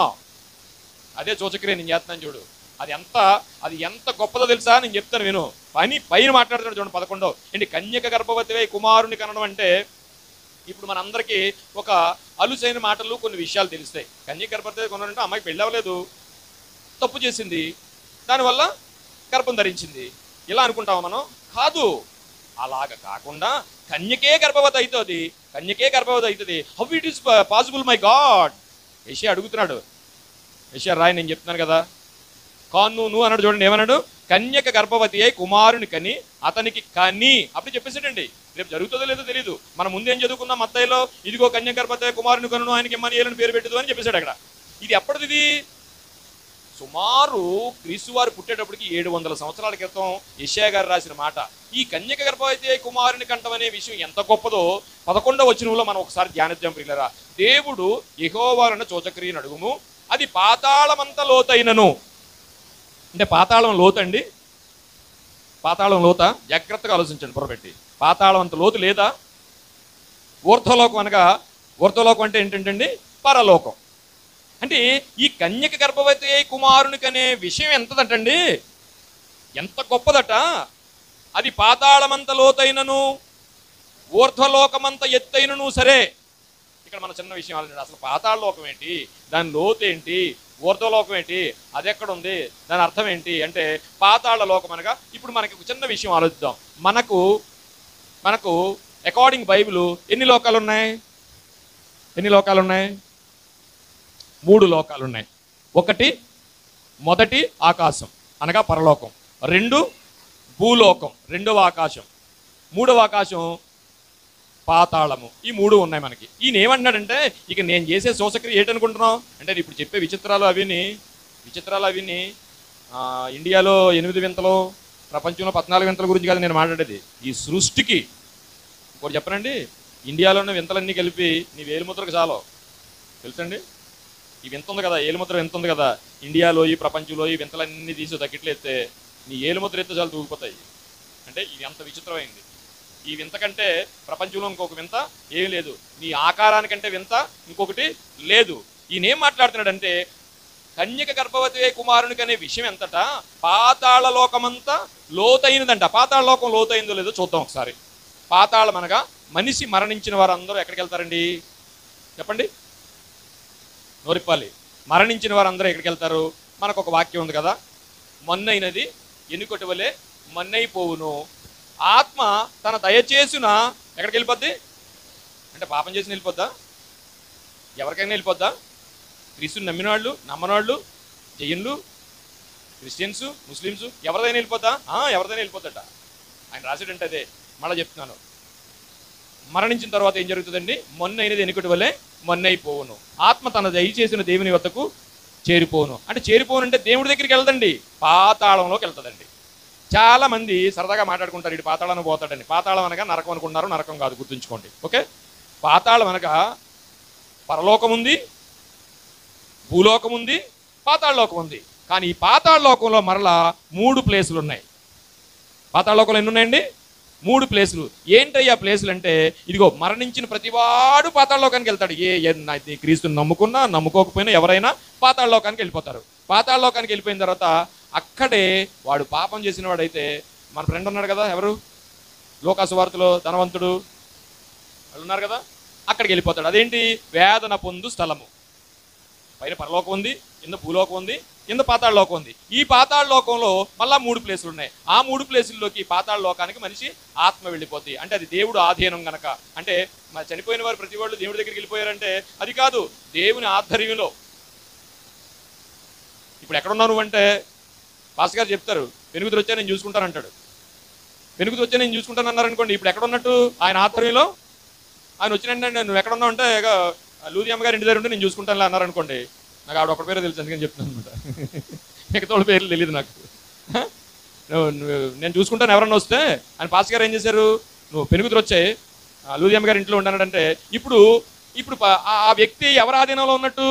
అదే సూచక్రియ నేను చేస్తున్నాను చూడు. అది ఎంత గొప్పదో తెలుసా? నేను చెప్తాను విను. పైన మాట్లాడుతున్నాడు చూడండి 11. ఏంటి కన్యక గర్భవతి కుమారుని కనడం అంటే, ఇప్పుడు మనందరికీ ఒక అలుసైన మాటలు కొన్ని విషయాలు తెలుస్తాయి. కన్యక గర్భవతి కొన్నారంటే అమ్మాయికి పెళ్ళి అవ్వలేదు, తప్పు చేసింది, దానివల్ల గర్భం ధరించింది, ఇలా అనుకుంటాము మనం. కాదు, అలాగ కాకుండా కన్యకే గర్భవతి అవుతుంది. How it is possible my God? యెషయా అడుగుతున్నాడు. యెషయా రాయి, నేను చెప్తున్నాను కదా. నువ్వు అన్నాడు చూడండి, ఏమన్నాడు? కన్యక గర్భవతి అయి కుమారుని కని అతనికి కని. అప్పుడు చెప్పేసాడండి. రేపు జరుగుతుందో లేదో తెలియదు. మనం ముందేం చదువుకున్నాం మత్తయిలో, ఇదిగో కన్యక గర్భవతి అయి కుమారుని కను, ఆయనకి ఇమ్మానుయేలని పేరు పెట్టదు అని చెప్పేశాడు అక్కడ. ఇది ఎప్పటిది? ఇది సుమారు క్రీస్తు వారు పుట్టేటప్పటికి 700 సంవత్సరాల క్రితం యెషయా గారు రాసిన మాట. ఈ కన్యక గర్భవతి అయి కుమారుని కంఠం అనే విషయం ఎంత గొప్పదో 11వ వచనంలో మనం ఒకసారి ధ్యానిద్దాం ప్రియులారా. దేవుడు యెహోవాను సూచక్రియను అడుగుము, అది పాతాళమంత లోతైనను. అంటే పాతాళం లోతండి, పాతాళం లోత? జాగ్రత్తగా ఆలోచించండి పొరపెట్టి. పాతాళం అంత లోతు లేదా? ఊర్ధ్వలోకం అనగా, ఊర్ధ్వలోకం అంటే ఏంటంటే పరలోకం. అంటే ఈ కన్యక గర్భవతి అయి కుమారునికి అనే విషయం ఎంతదటండి, ఎంత గొప్పదట. అది పాతాళమంత లోతైనను ఊర్ధ్వలోకమంత ఎత్తైనను సరే. ఇక్కడ మన చిన్న విషయం ఆలోచన, అసలు పాతాళ లోకం ఏంటి, దాని లోతు ఏంటి, ఊర్ధ్వలోకం ఏంటి, అది ఎక్కడ ఉంది, దాని అర్థం ఏంటి అంటే పాతాళ లోకం అనగా, ఇప్పుడు మనకి ఒక చిన్న విషయం ఆలోచిద్దాం. మనకు అకార్డింగ్ బైబిల్ ఎన్ని లోకాలు ఉన్నాయి? 3 లోకాలు ఉన్నాయి. ఒకటి మొదటి ఆకాశం అనగా పరలోకం, 2 భూలోకం రెండవ ఆకాశం, 3వ ఆకాశం పాతాళము. ఈ 3 ఉన్నాయి మనకి. ఈయన ఏమంటున్నాడంటే, ఇక నేను చేసే శోషక్రియ ఏంటనుకుంటున్నావు అంటే, ఇప్పుడు చెప్పే విచిత్రాలు అవిని ఇండియాలో 8 వింతలు, ప్రపంచంలో 14 వింతల గురించి కాదు నేను మాట్లాడేది. ఈ సృష్టికి ఇంకోటి చెప్పనండి, ఇండియాలోనే వింతలన్నీ కలిపి నీ వేలిముద్రకు చాలు. తెలుసండి, ఈ వింత ఉంది కదా, ఏలుముద్ర వింత ఉంది కదా, ఇండియాలో ఈ ప్రపంచంలో ఈ వింతలన్నీ తీసి తగ్గిట్లు ఎత్తే నీ ఏలుముద్ర ఎత్తే చాలు తూగిపోతాయి. అంటే ఇది అంత విచిత్రమైంది. ఈ వింత కంటే ప్రపంచంలో ఇంకొక వింత ఏం లేదు. నీ ఆకారానికంటే వింత ఇంకొకటి లేదు. ఈయనేం మాట్లాడుతున్నాడంటే, కన్యక గర్భవతి కుమారునికి అనే విషయం ఎంతట పాతాళ లోకమంతా లోతైనదంట. పాతాళ లోకం లోతైందో లేదో చూద్దాం ఒకసారి. పాతాళం అనగా మనిషి మరణించిన వారందరూ ఎక్కడికి వెళ్తారండి చెప్పండి, నోరిప్పాలి. మరణించిన వారందరూ ఎక్కడికి వెళ్తారు? మనకు ఒక వాక్యం ఉంది కదా, మొన్నైనది ఎన్నుకొటి వలె మన్నైపోవును, ఆత్మ తన దయచేసిన ఎక్కడికి వెళ్ళిపోద్ది అంటే పాపం చేసిన వెళ్ళిపోద్దా? ఎవరికైనా వెళ్ళిపోద్దా? క్రీస్తుని నమ్మినవాళ్ళు, నమ్మనవాళ్ళు, జైన్లు, క్రిస్టియన్స్, ముస్లిమ్స్ ఎవరిదైనా వెళ్ళిపోద్దా? ఎవరిదైనా వెళ్ళిపోద్దట. ఆయన రాసేటంటే అదే. మళ్ళీ చెప్తున్నాను, మరణించిన తర్వాత ఏం జరుగుతుందండి? మొన్నైనది ఎన్నికటి వల్లే మొన్నైపోవును, ఆత్మ తన దయచేసిన దేవుని వద్దకు చేరిపోను. అంటే చేరిపోను అంటే దేవుడి దగ్గరికి వెళ్దండి, పాతాళంలోకి వెళ్తుందండి. చాలా మంది సరదాగా మాట్లాడుకుంటారు, ఇటు పాతాళానికి పోతాడని. పాతాళం అనగా నరకం అనుకున్నారు, నరకం కాదు, గుర్తుంచుకోండి. ఓకే, పాతాళం అనగా పరలోకం ఉంది, భూలోకం ఉంది, పాతాళలోకం ఉంది. కానీ ఈ పాతాళలోకంలో మరలా 3 ప్లేసులు ఉన్నాయి. పాతాళలోకంలో ఎన్ని ఉన్నాయండి? 3 ప్లేసులు. ఏంటయ్యా ప్లేసులు అంటే, ఇదిగో మరణించిన ప్రతివాడు పాతాళలోకానికి వెళ్తాడు. క్రీస్తుని నమ్ముకున్నా నమ్ముకోకపోయినా ఎవరైనా పాతాళలోకానికి వెళ్ళిపోతారు. పాతాళలోకానికి వెళ్ళిపోయిన తర్వాత అక్కడే వాడు పాపం చేసిన వాడైతే, మన ఫ్రెండ్ ఉన్నాడు కదా, ఎవరు లోకాసు వార్తలో ధనవంతుడు వాళ్ళు ఉన్నారు కదా, అక్కడికి వెళ్ళిపోతాడు. అదేంటి? వేదన పొందు స్థలము. పైన పరలోకం ఉంది, కింద భూలోకం ఉంది, కింద పాతాళ లోకం ఉంది. ఈ పాతాళ లోకంలో మళ్ళా 3 ప్లేసులు ఉన్నాయి. ఆ 3 ప్లేసుల్లోకి పాతాళ లోకానికి మనిషి ఆత్మ వెళ్ళిపోద్ది. అంటే అది దేవుడు ఆధీనం గనక. అంటే చనిపోయిన వారు ప్రతి వాళ్ళు దేవుడి దగ్గరికి వెళ్ళిపోయారంటే అది కాదు, దేవుని ఆధ్వర్యంలో. ఇప్పుడు ఎక్కడున్నావు నువ్వంటే, పాస్ గారు చెప్తారు, వెనుగుతురు వచ్చా నేను చూసుకుంటాను అంటాడు. వెనుగుతురు వచ్చా నేను చూసుకుంటాను అన్నారు అనుకోండి, ఇప్పుడు ఎక్కడ ఉన్నట్టు? ఆయన ఆధ్వర్యంలో. ఆయన వచ్చినంటే నువ్వు ఎక్కడ ఉన్నావు అంటే, లూదియమ్మ గారి ఇంటి దగ్గర ఉంటే నేను చూసుకుంటాను అన్నారు అనుకోండి, నాకు ఆవిడ ఒకటి పేరే తెలుసు, అందుకని చెప్తున్నాను అనమాట. మిగతా వాళ్ళ పేర్లు తెలియదు నాకు. నేను చూసుకుంటాను ఎవరన్నా వస్తే. ఆయన పాస్ గారు ఏం చేశారు, నువ్వు పెనుగుతురు వచ్చాయి లూదియమ్మ గారి ఇంట్లో ఉండన్నాడంటే, ఇప్పుడు ఆ వ్యక్తి ఎవరి ఆధీనంలో ఉన్నట్టు?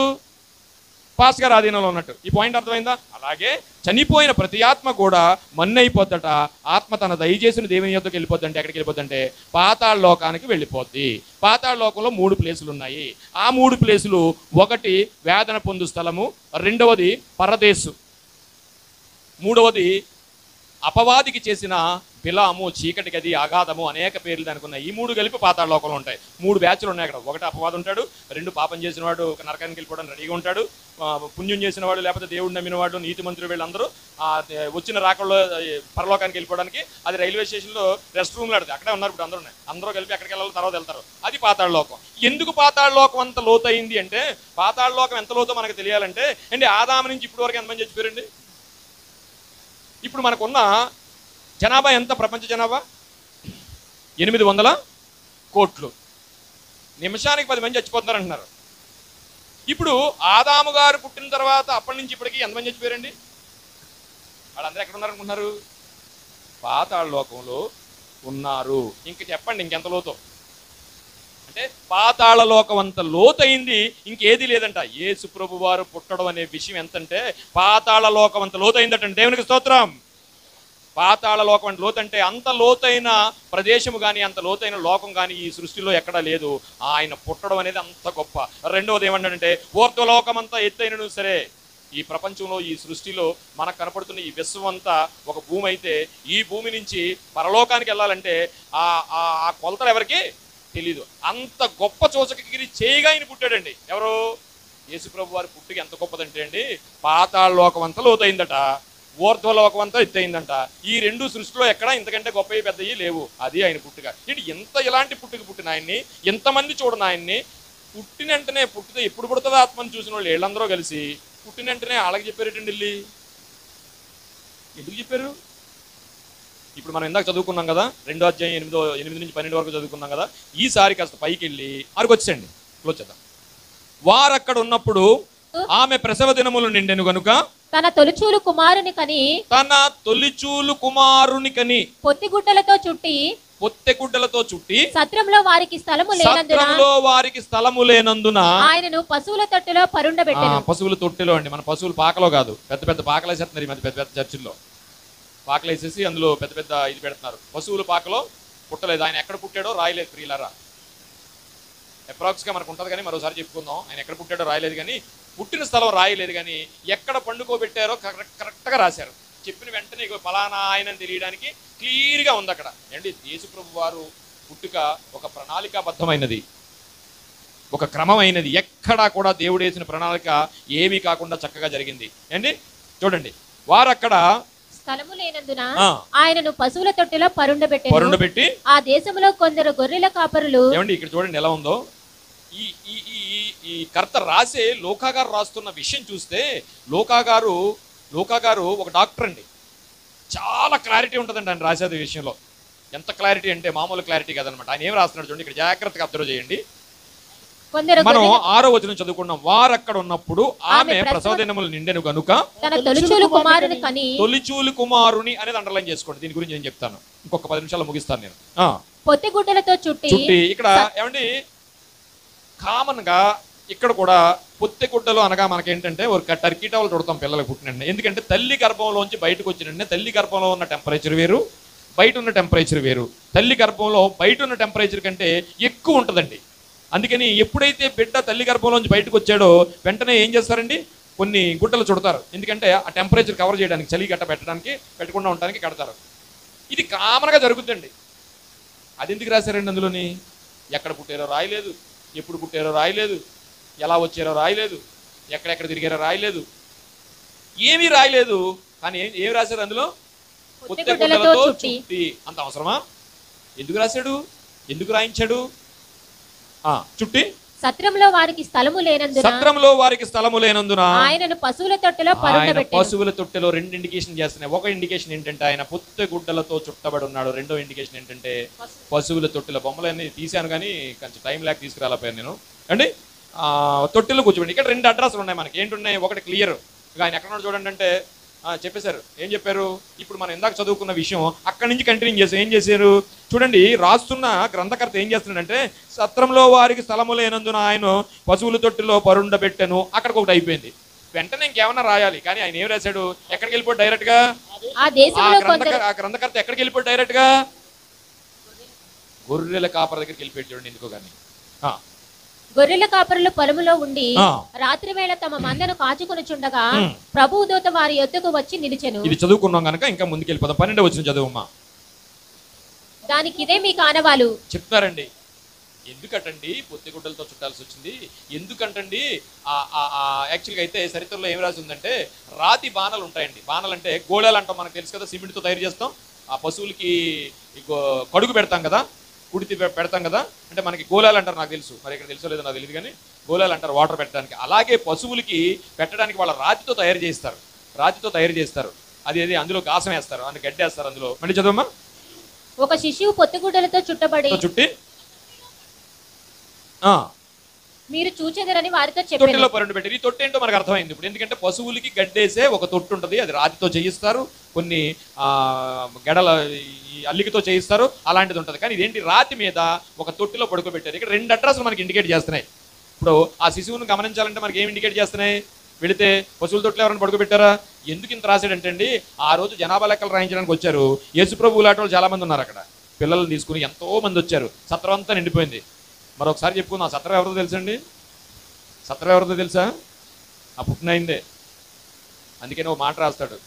పాస్ గారు ఆధీనంలో ఉన్నట్టు. ఈ పాయింట్ అర్థమైందా? అలాగే చనిపోయిన ప్రతి ఆత్మ కూడా మన్నైపోద్దట. ఆత్మ తన దయచేసిన దేవుని యొద్దకు వెళ్ళిపోద్ది. అంటే ఎక్కడికి వెళ్ళిపోద్దంటే పాతాళ లోకానికి వెళ్ళిపోద్ది. పాతాళ లోకంలో 3 ప్లేసులు ఉన్నాయి. ఆ 3 ప్లేసులు, ఒకటి వేదన పొందు స్థలము, రెండవది పరదేశు, మూడవది అపవాదికి చేసిన బిలాము, చీకటి గది, అగాధము, అనేక పేర్లు దానికి ఉన్నాయి. ఈ 3 కలిపి పాతాళ లోకంలో ఉంటాయి. 3 బ్యాచ్లు ఉన్నాయి అక్కడ. ఒకటి అపవాది ఉంటాడు, 2 పాపం చేసిన వాడు ఒక నరకానికి వెళ్ళిపోవడానికి రెడీగా ఉంటాడు, పుణ్యం చేసిన వాడు లేకపోతే దేవుడు నమ్మిన వాడు, నీతి మంత్రులు, వీళ్ళందరూ వచ్చిన రాకల్లో పరలోకానికి వెళ్ళిపోవడానికి అది రైల్వే స్టేషన్లో రెస్ట్ రూమ్లు ఆడితే అక్కడే ఉన్నారు. ఇప్పుడు అందరూ కలిపి ఎక్కడికి వెళ్ళాలి, తర్వాత వెళ్తారు. అది పాతాళ లోకం. ఎందుకు పాతాళ లోకం అంత లోతయింది అంటే, పాతాళ లోకం ఎంత లోతో మనకు తెలియాలంటే అండి, ఆదాము నుంచి ఇప్పటి వరకు ఎంతమంది చచ్చిపోయారండి? ఇప్పుడు మనకున్న జనాభా ఎంత? ప్రపంచ జనాభా 800 కోట్లు. నిమిషానికి 10 మంది చచ్చిపోతున్నారు అంటున్నారు. ఇప్పుడు ఆదాము గారు పుట్టిన తర్వాత అప్పటి నుంచి ఇప్పటికీ ఎంతమంది చచ్చిపోయారండి? వాళ్ళందరూ ఎక్కడ ఉన్నారనుకుంటున్నారు? పాతాళ లోకంలో ఉన్నారు. ఇంక చెప్పండి ఇంకెంత లోతో అంటే, పాతాళ లోకం అంత లోతయింది, ఇంకేది లేదంట. యేసు ప్రభు వారు పుట్టడం అనే విషయం ఎంతంటే పాతాళ లోకం అంత లోతయిందట. దేవునికి స్తోత్రం. పాతాళ లోకం అంటే లోతు అంటే అంత లోతైన ప్రదేశము కానీ అంత లోతైన లోకం కానీ ఈ సృష్టిలో ఎక్కడా లేదు. ఆయన పుట్టడం అనేది అంత గొప్ప. రెండవది ఏమంటాడంటే ఊర్ధ్వలోకం అంతా ఎత్తైనను సరే, ఈ ప్రపంచంలో ఈ సృష్టిలో మనకు కనపడుతున్న ఈ విశ్వం అంతా ఒక భూమి అయితే ఈ భూమి నుంచి పరలోకానికి వెళ్ళాలంటే ఆ కొలతలు ఎవరికి తెలీదు. అంత గొప్ప సూచకగిరి చేయగా ఆయన పుట్టాడండి. ఎవరు? యేసుప్రభు వారి పుట్టుక ఎంత గొప్పదంటే అండి, పాతాళ లోకం అంతా లోతైందట, ఊర్ధ్వలోకం అంతా ఎత్తైందంట. ఈ రెండు సృష్టిలో ఎక్కడా ఇంతకంటే గొప్పవి పెద్దవి లేవు. అది ఆయన పుట్టుక. ఏంటి ఇలాంటి పుట్టుక పుట్టిన ఆయన్ని ఎంతమంది చూడను ఆయన్ని. పుట్టిన వెంటనే పుట్టితే ఎప్పుడు పుడుతుందో ఆత్మని చూసిన వాళ్ళు వీళ్ళందరూ కలిసి పుట్టిన వెంటనే వాళ్ళకి చెప్పారేటండి. వెళ్ళి ఎందుకు చెప్పారు? ఇప్పుడు మనం ఇందాక చదువుకున్నాం కదా, 2వ అధ్యాయం 8 నుంచి 12 వరకు చదువుకున్నాం కదా. ఈసారి కాస్త పైకి వెళ్ళి అరకు వచ్చేయండి, క్లోజ్ చేద్దాం. వారు అక్కడ ఉన్నప్పుడు ఆమె ప్రసవ దినములు నిండెను గనుక తన తొలిచూలు కుమారుని కని పొత్తెగుడ్డలతో చుట్టి సత్రంలో వారికి స్థలము లేనందున ఆయనను పశువుల తొట్టిలో పరుండబెట్టెను. పశువుల తొట్టిలో అండి, మన పశువుల పాకలో కాదు. పెద్ద పెద్ద పాకలు వేసేస్తున్నారు ఈ మధ్య పెద్ద పెద్ద చర్చిల్లో. పాకలు వేసేసి అందులో పెద్ద పెద్ద ఇది పెడుతున్నారు. పశువుల పాకలో పుట్టలేదు. ఆయన ఎక్కడ పుట్టాడో రాయలేదు ప్రియులారా. అప్రాక్స్గా మనకు ఉంటుంది కానీ మరోసారి చెప్పుకుందాం. ఆయన ఎక్కడ పుట్టాడో రాయలేదు కానీ, పుట్టిన స్థలం రాయలేదు కానీ ఎక్కడ పండుకోబెట్టారో కరెక్ట్గా రాశారు. చెప్పిన వెంటనే ఫలానా ఆయన తెలియడానికి క్లియర్గా ఉంది అక్కడ. ఏంటి, యేసుప్రభు వారు పుట్టుక ఒక ప్రణాళికాబద్ధమైనది, ఒక క్రమమైనది. ఎక్కడా కూడా దేవుడు వేసిన ప్రణాళిక ఏమీ కాకుండా చక్కగా జరిగింది. ఏంటి చూడండి, వారు అక్కడ స్థలము లేనందున ఆయనను పశువుల తొట్టిలో పరుండబెట్టి ఆ దేశంలో కొందరు గొర్రెల కాపరులు. ఏమండి ఇక్కడ చూడండి ఎలా ఉందో. ఈ కర్త రాసే లోకా గారు రాస్తున్న విషయం చూస్తే, లోకా గారు ఒక డాక్టర్ అండి. చాలా క్లారిటీ ఉంటుందండి ఆయన రాసేది విషయంలో. ఎంత క్లారిటీ అంటే మామూలు క్లారిటీ కదనమాట. ఆయన ఏం రాస్తున్నాడు చూడండి, ఇక్కడ జాగ్రత్తగా అబ్జర్వ్ చేయండి. మనం 6వ వచనం చదువుకున్నాం. వారు అక్కడ ఉన్నప్పుడు ఆమె ప్రసవ దినములు నిండెను గనుక తొలిచూలు కుమారుని అనేది అండర్లైన్ చేసుకోండి. దీని గురించి నేను చెప్తాను, ఇంకొక 10 నిమిషాలు ముగిస్తాను నేను. పొత్తిగుడ్డలతో చుట్టి ఇక్కడ ఏమండి, కామన్ గా ఇక్కడ కూడా పొత్తెగుడ్డలు అనగా మనకేంటంటే ఒక టర్కీ టవల్ చుడతాం పిల్లలకు పుట్టినండి. ఎందుకంటే తల్లి గర్భంలోంచి బయటకు వచ్చినండి. తల్లి గర్భంలో ఉన్న టెంపరేచర్ వేరు, బయట ఉన్న టెంపరేచర్ వేరు. తల్లి గర్భంలో బయట ఉన్న టెంపరేచర్ కంటే ఎక్కువ ఉంటుందండి. అందుకని ఎప్పుడైతే బిడ్డ తల్లి గర్భంలోంచి బయటకు వచ్చాడో వెంటనే ఏం చేస్తారండి, కొన్ని గుడ్డలు చుడతారు. ఎందుకంటే ఆ టెంపరేచర్ కవర్ చేయడానికి, చలి గట్ట పెట్టకుండా ఉండడానికి కడతారు. ఇది కామన్గా జరుగుతుందండి. అది ఎందుకు రాశారండి అందులోని? ఎక్కడ పుట్టారో రాయలేదు, ఎప్పుడు పుట్టారో రాయలేదు, ఎలా వచ్చారో రాయలేదు, ఎక్కడెక్కడ తిరిగారో రాయలేదు, ఏమీ రాయలేదు. కానీ ఏమి రాశారు అందులో? పొత్తెగుడ్డలతో చుట్టి. అంత అవసరమా? ఎందుకు రాశాడు, ఎందుకు రాయించాడు? చుట్టి సత్రంలో వారికి స్థలము లేనందున ఆయనను పశువుల తొట్టెలో 2 ఇండికేషన్ చేస్తున్నాయి. ఒక ఇండికేషన్ ఏంటంటే ఆయన పొత్తెగుడ్డలతో చుట్టబడి ఉన్నాడు. రెండో ఇండికేషన్ ఏంటంటే పశువుల తొట్టెలో. బొమ్మలన్నీ తీశాను కానీ కొంచెం టైం లేక తీసుకురాలేకపోయాను నేను అండి. తొట్టెలో కూర్చోండి. ఇక్కడ 2 అడ్రస్లు ఉన్నాయి మనకి. ఏంటున్నాయి? ఒకటి క్లియర్, ఆయన ఎక్కడ చూడండి అంటే చెప్పేశారు. ఏం చెప్పారు? ఇప్పుడు మనం ఇందాక చదువుకున్న విషయం అక్కడి నుంచి కంటిన్యూ చేశారు. ఏం చేశారు చూడండి, రాస్తున్న గ్రంథకర్త ఏం చేస్తున్నాడంటే, సత్రంలో వారికి స్థలము లేనందున ఆయన పశువుల తొట్టిలో పరుండబెట్టెను. అక్కడికి ఒకటి అయిపోయింది. వెంటనే ఇంకేమన్నా రాయాలి, కానీ ఆయన ఏం రాశాడు? ఎక్కడికి వెళ్ళిపోయి డైరెక్ట్ గా ఆ గ్రంథకర్త ఎక్కడికి వెళ్ళిపోయి డైరెక్ట్ గా గొర్రెల కాపర దగ్గరికి వెళ్ళిపోయాడు. చూడండి ఎందుకో కానీ. గొర్రెల కాపరులు పొలములో ఉండి రాత్రి వేళ తమ మందను కాచుకొనుచుండగా ప్రభువు దూత వారి యొద్దకు వచ్చి నిలిచెను. ఇది చదువుకున్నాం కనుక ఇంకా ముందుకెళ్ళిపోదాం. 12వ వచనం చదువుమ్మా. దానికి ఇదే మీ కానవాలు చెప్తారండి. ఎందుకంటండి పొత్తిగుడ్డలతో చుట్టాల్సి వచ్చింది? ఎందుకంటండి యాక్చువల్గా అయితే చరిత్రలో ఏం రాసి ఉందంటే, రాతి బాణాలు ఉంటాయండి. బాణాలు అంటే గోళాలు అంటాం, మనకు తెలుసు కదా, సిమెంట్తో తయారు చేస్తాం. ఆ పశువులకి కడుగు పెడతాం కదా, కుడితి పెడతాం కదా, అంటే మనకి గోళాలు అంటారు, నాకు తెలుసు. మరి ఇక్కడ తెలుసో లేదో నాకు తెలియదు కానీ గోళాలు అంటారు వాటర్ పెట్టడానికి. అలాగే పశువులకి పెట్టడానికి వాళ్ళ రాతితో తయారు చేస్తారు. అది అందులో గాసం వేస్తారు, అందులో గడ్డేస్తారు. అందులో మళ్ళీ చదవమ్మా. ఒక శిశువు పొత్తిగుడ్డలతో చుట్టి మీరు చూచెదరని వారితో చెప్పారు. తొట్టిలో పరుండు పెట్టి. ఈ తొట్టి ఏంటో మనకు అర్థమైంది ఇప్పుడు. ఎందుకంటే పశువులకి గడ్డేసే ఒక తొట్టు ఉంటుంది, అది రాతితో చేయిస్తారు, కొన్ని గడల అల్లికతో చేయిస్తారు, అలాంటిది ఉంటుంది. కానీ ఇదేంటి, రాతి మీద ఒక తొట్టిలో పడుకోబెట్టారు. ఇక్కడ 2 అడ్రస్లు మనకి ఇండికేట్ చేస్తున్నాయి. ఇప్పుడు ఆ శిశువును గమనించాలంటే మనకి ఏం ఇండికేట్ చేస్తున్నాయి? వెళితే పశువుల తొట్టిలో ఎవరైనా పడుకోబెట్టారా? ఎందుకు ఇంత రాశాడంటే అండి, ఆ రోజు జనాభా లెక్కలు రాయించడానికి వచ్చారు. యేసుప్రభు లాంటి వాళ్ళు చాలా మంది ఉన్నారు అక్కడ. పిల్లల్ని తీసుకుని ఎంతో మంది వచ్చారు. సత్రం అంతా నిండిపోయింది. మరొకసారి చెప్పుకుందాం, ఆ సత్రం ఎవరిదో తెలుసండి? సత్రం ఎవరిదో తెలుసా? ఆ పుట్టినైందే. అందుకని ఓ మాట రాస్తాడు,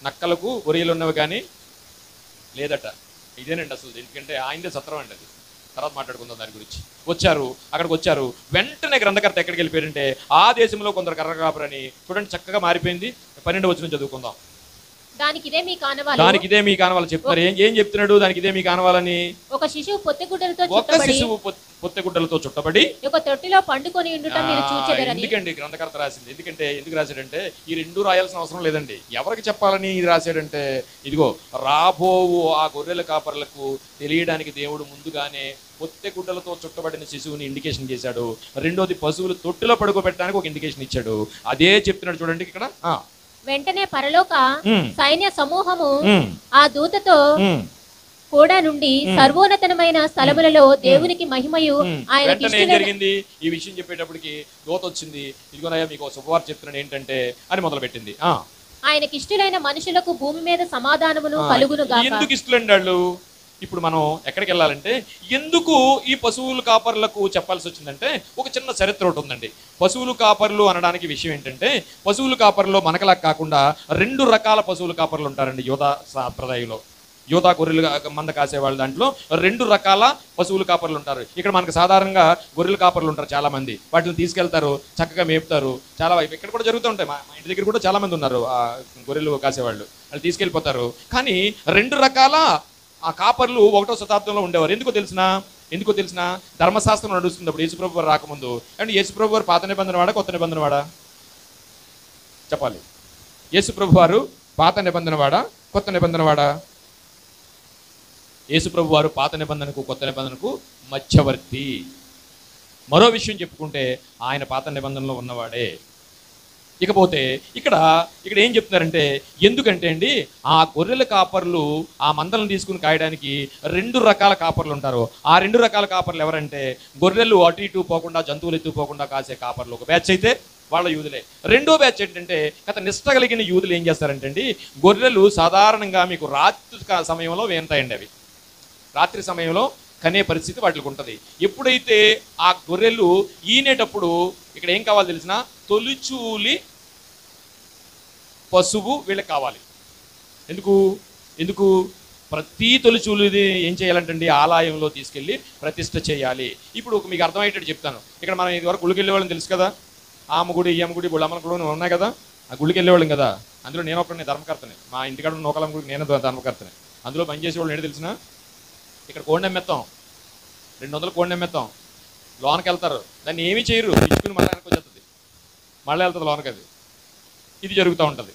నక్కలకు గొరియలు ఉన్నవి కానీ లేదట. ఇదేనండి అసలు, ఎందుకంటే ఆయనదే సత్రం అండి అది. తర్వాత మాట్లాడుకుందాం దాని గురించి. వచ్చారు, అక్కడికి వచ్చారు. వెంటనే గ్రంథకర్త ఎక్కడికి వెళ్ళిపోయారంటే ఆ దేశంలో కొందరు కర్ర కాపురని. చూడండి చక్కగా మారిపోయింది. 12వ వచనం చదువుకుందాం. దానికి ఇదే మీ కానవాలు. దానికి ఇదే మీ కానవాలు చెప్తున్నారు. ఏం చెప్తున్నాడు? దానికి ఇదే మీ కానవాలని. ఒక శిశువు పొత్తెగుడ్డలతో ఒక శిశువు పొత్తెగుడ్డలతో చుట్టబడి ఒక తొట్టిలో పండుకొని ఉండుట మీరు చూచెదరని. ఎందుకండి గ్రంథకర్త రాసింది? ఎందుకు రాశాడంటే ఈ రెండు రాయాల్సిన అవసరం లేదండి. ఎవరికి చెప్పాలని ఇది రాశాడంటే, ఇదిగో రాబోవు ఆ గొర్రెల కాపర్లకు తెలియడానికి దేవుడు ముందుగానే పొత్తెగుడ్డలతో చుట్టబడిన శిశువుని ఇండికేషన్ చేశాడు. రెండోది పశువులు తొట్టిలో పడుకోబెట్టడానికి ఒక ఇండికేషన్ ఇచ్చాడు. అదే చెప్తున్నాడు చూడండి ఇక్కడ. వెంటనే పరలోక సైన్య సమూహము ఆ దూతతో కూడా నుండి సర్వోన్నతమైన స్థలములలో దేవునికి మహిమయు ఆయన జరిగింది. ఈ విషయం చెప్పేటప్పటికి దూత వచ్చింది. ఇదిగోనయ్యా మీకు శుభవార్త చెప్తున్నాను ఏంటంటే అని మొదలు పెట్టింది. ఆయనకి ఇష్టలైన మనుషులకు భూమి మీద సమాధానమును కలుగును గాక. ఎందుకు ఇష్టలండి వాళ్ళు? ఇప్పుడు మనం ఎక్కడికి వెళ్ళాలంటే, ఎందుకు ఈ పశువుల కాపర్లకు చెప్పాల్సి వచ్చిందంటే ఒక చిన్న చరిత్ర ఒకటి ఉందండి. పశువులు కాపర్లు అనడానికి విషయం ఏంటంటే, పశువుల కాపర్లో మనకలా కాకుండా 2 రకాల పశువుల కాపర్లు ఉంటారండి యోధా సాంప్రదాయంలో. యోధా గొర్రెలు మంద కాసేవాళ్ళ దాంట్లో 2 రకాల పశువుల కాపర్లు ఉంటారు. ఇక్కడ మనకు సాధారణంగా గొర్రెల కాపర్లు ఉంటారు చాలా మంది. వాటిని తీసుకెళ్తారు, చక్కగా మేపుతారు. చాలా ఇక్కడ కూడా జరుగుతూ ఉంటాయి. మా ఇంటి దగ్గర కూడా చాలా మంది ఉన్నారు ఆ గొర్రెలు కాసేవాళ్ళు. వాళ్ళు తీసుకెళ్ళిపోతారు. కానీ 2 రకాల ఆ కాపర్లు 1వ శతాబ్దంలో ఉండేవారు. ఎందుకో తెలిసిన ధర్మశాస్త్రం నడుస్తుంది అప్పుడు యేసుప్రభు వారు రాకముందు. అంటే యేసుప్రభు వారు పాత నిబంధన వాడా కొత్త నిబంధన వాడా చెప్పాలి? యేసుప్రభు వారు పాత నిబంధన వాడా కొత్త నిబంధన వాడా? యేసుప్రభు వారు పాత నిబంధనకు కొత్త నిబంధనకు మధ్యవర్తి. మరో విషయం చెప్పుకుంటే ఆయన పాత నిబంధనలో ఉన్నవాడే. ఇకపోతే ఇక్కడ ఏం చెప్తున్నారంటే, ఎందుకంటే అండి ఆ గొర్రెల కాపర్లు ఆ మందలను తీసుకుని కాయడానికి 2 రకాల కాపర్లు ఉంటారు. ఆ 2 రకాల కాపర్లు ఎవరంటే, గొర్రెలు అటు ఇటు పోకుండా జంతువులు ఎత్తుపోకుండా కాసే కాపర్లు ఒక బ్యాచ్ అయితే వాళ్ళ యూదులే. రెండో బ్యాచ్ ఏంటంటే నిష్ట కలిగిన యూదులు ఏం చేస్తారంటే అండి, గొర్రెలు సాధారణంగా మీకు రాత్రి సమయంలో వేంతాయండి. అవి రాత్రి సమయంలో కనే పరిస్థితి వాటికి ఉంటుంది. ఎప్పుడైతే ఆ గొర్రెలు ఈనేటప్పుడు ఇక్కడ ఏం కావాలి తెలిసిన, తొలిచూలి పశువు వీళ్ళకి కావాలి. ఎందుకు ప్రతి తొలిచూలిది ఏం చేయాలంటండి, ఆలయంలో తీసుకెళ్ళి ప్రతిష్ఠ చేయాలి. ఇప్పుడు మీకు అర్థమయ్యేటట్టు చెప్తాను. ఇక్కడ మనం ఇదివరకు గుడికి వెళ్ళేవాళ్ళని తెలుసు కదా, ఆమగుడి ఈయమ్మగుడి బుళ్ళమ్మల గుడి ఉన్నాయి కదా, ఆ గుడికి వెళ్ళేవాళ్ళం కదా. అందులో నేను ఒకరిని ధర్మకర్తని, మా ఇంటికాడ నోకలమ్మ గుడికి నేను ధర్మకర్తని. అందులో పనిచేసేవాళ్ళు ఏంటి తెలిసిన, ఇక్కడ కోడి నమ్మెత్తాం, 200 కోడి నమ్మెత్తాం, లోనకి వెళ్తారు, దాన్ని ఏమీ చేయరు, ఇచ్చుకుని మళ్ళీ వెనక్కి వచ్చేస్తుంది, మళ్ళీ వెళ్తుంది లోనకి. అది ఇది జరుగుతూ ఉంటుంది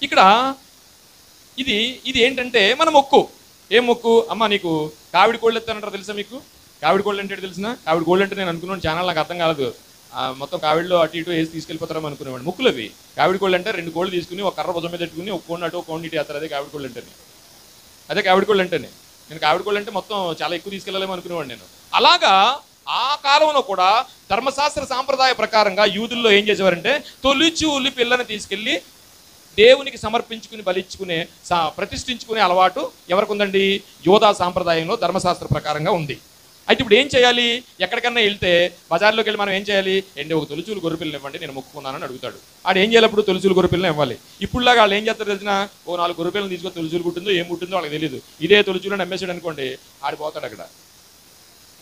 ఇక్కడ. ఇది ఏంటంటే మన మొక్కు. ఏం మొక్కు? అమ్మ నీకు కావిడి కోళ్ళు ఎత్తానంటారు తెలుసా? మీకు కావిడి కోళ్ళు అంటే తెలిసిన? కావిడి కోళ్ళు అంటే నేను అనుకున్నాను ఛానల్, నాకు అర్థం కాలేదు. మొత్తం కావిడిలో అటు ఇటు వేసి తీసుకెళ్ళిపోతారని అనుకునేవాడు. ముక్కులు అవి. కావిడి కోళ్ళు అంటే 2 కోళ్ళు తీసుకుని ఒక కర్ర భుజం మీద పెట్టుకుని ఒక కోడిని అటు ఒక కోడిని ఇటు వేస్తారు. అదే కావిడి కోళ్ళు అంటేనే. అదే కావిడి కోళ్ళు అంటేనే. నేను కావిడి కోళ్ళు అంటే మొత్తం చాలా ఎక్కువ తీసుకెళ్ళాలేమో అనుకునేవాడు నేను. అలాగా ఆ కాలంలో కూడా ధర్మశాస్త్ర సాంప్రదాయ ప్రకారంగా యూదుల్లో ఏం చేసేవారంటే, తొలిచూలి పిల్లని తీసుకెళ్ళి దేవునికి సమర్పించుకుని బలిచ్చుకునే ప్రతిష్ఠించుకునే అలవాటు ఎవరికి ఉందండి? యోధా సాంప్రదాయంలో ధర్మశాస్త్ర ప్రకారంగా ఉంది. అయితే ఇప్పుడు ఏం చేయాలి? ఎక్కడికన్నా వెళ్తే బజార్లోకి వెళ్ళి మనం ఏం చేయాలి? ఒక తొలిచూలు గొర్రెపిల్లని ఇవ్వండి, నేను మొక్కుకున్నానని అడుగుతాడు. ఆడు ఏం చేయాలి? అప్పుడు తొలిచూలు గొర్రెపిల్లని ఇవ్వాలి. ఇప్పుడులాగా వాళ్ళు ఏం చేస్తారు తెలిసిన, ఓ 4 గొర్రెపిల్లని తీసుకొని తొలిచూలు పుట్టిందో ఏం పుట్టిందో వాళ్ళకి తెలియదు. ఇదే తొలిచూలని అమ్మేసాడు అనుకోండి, ఆడిపోతాడు అక్కడ.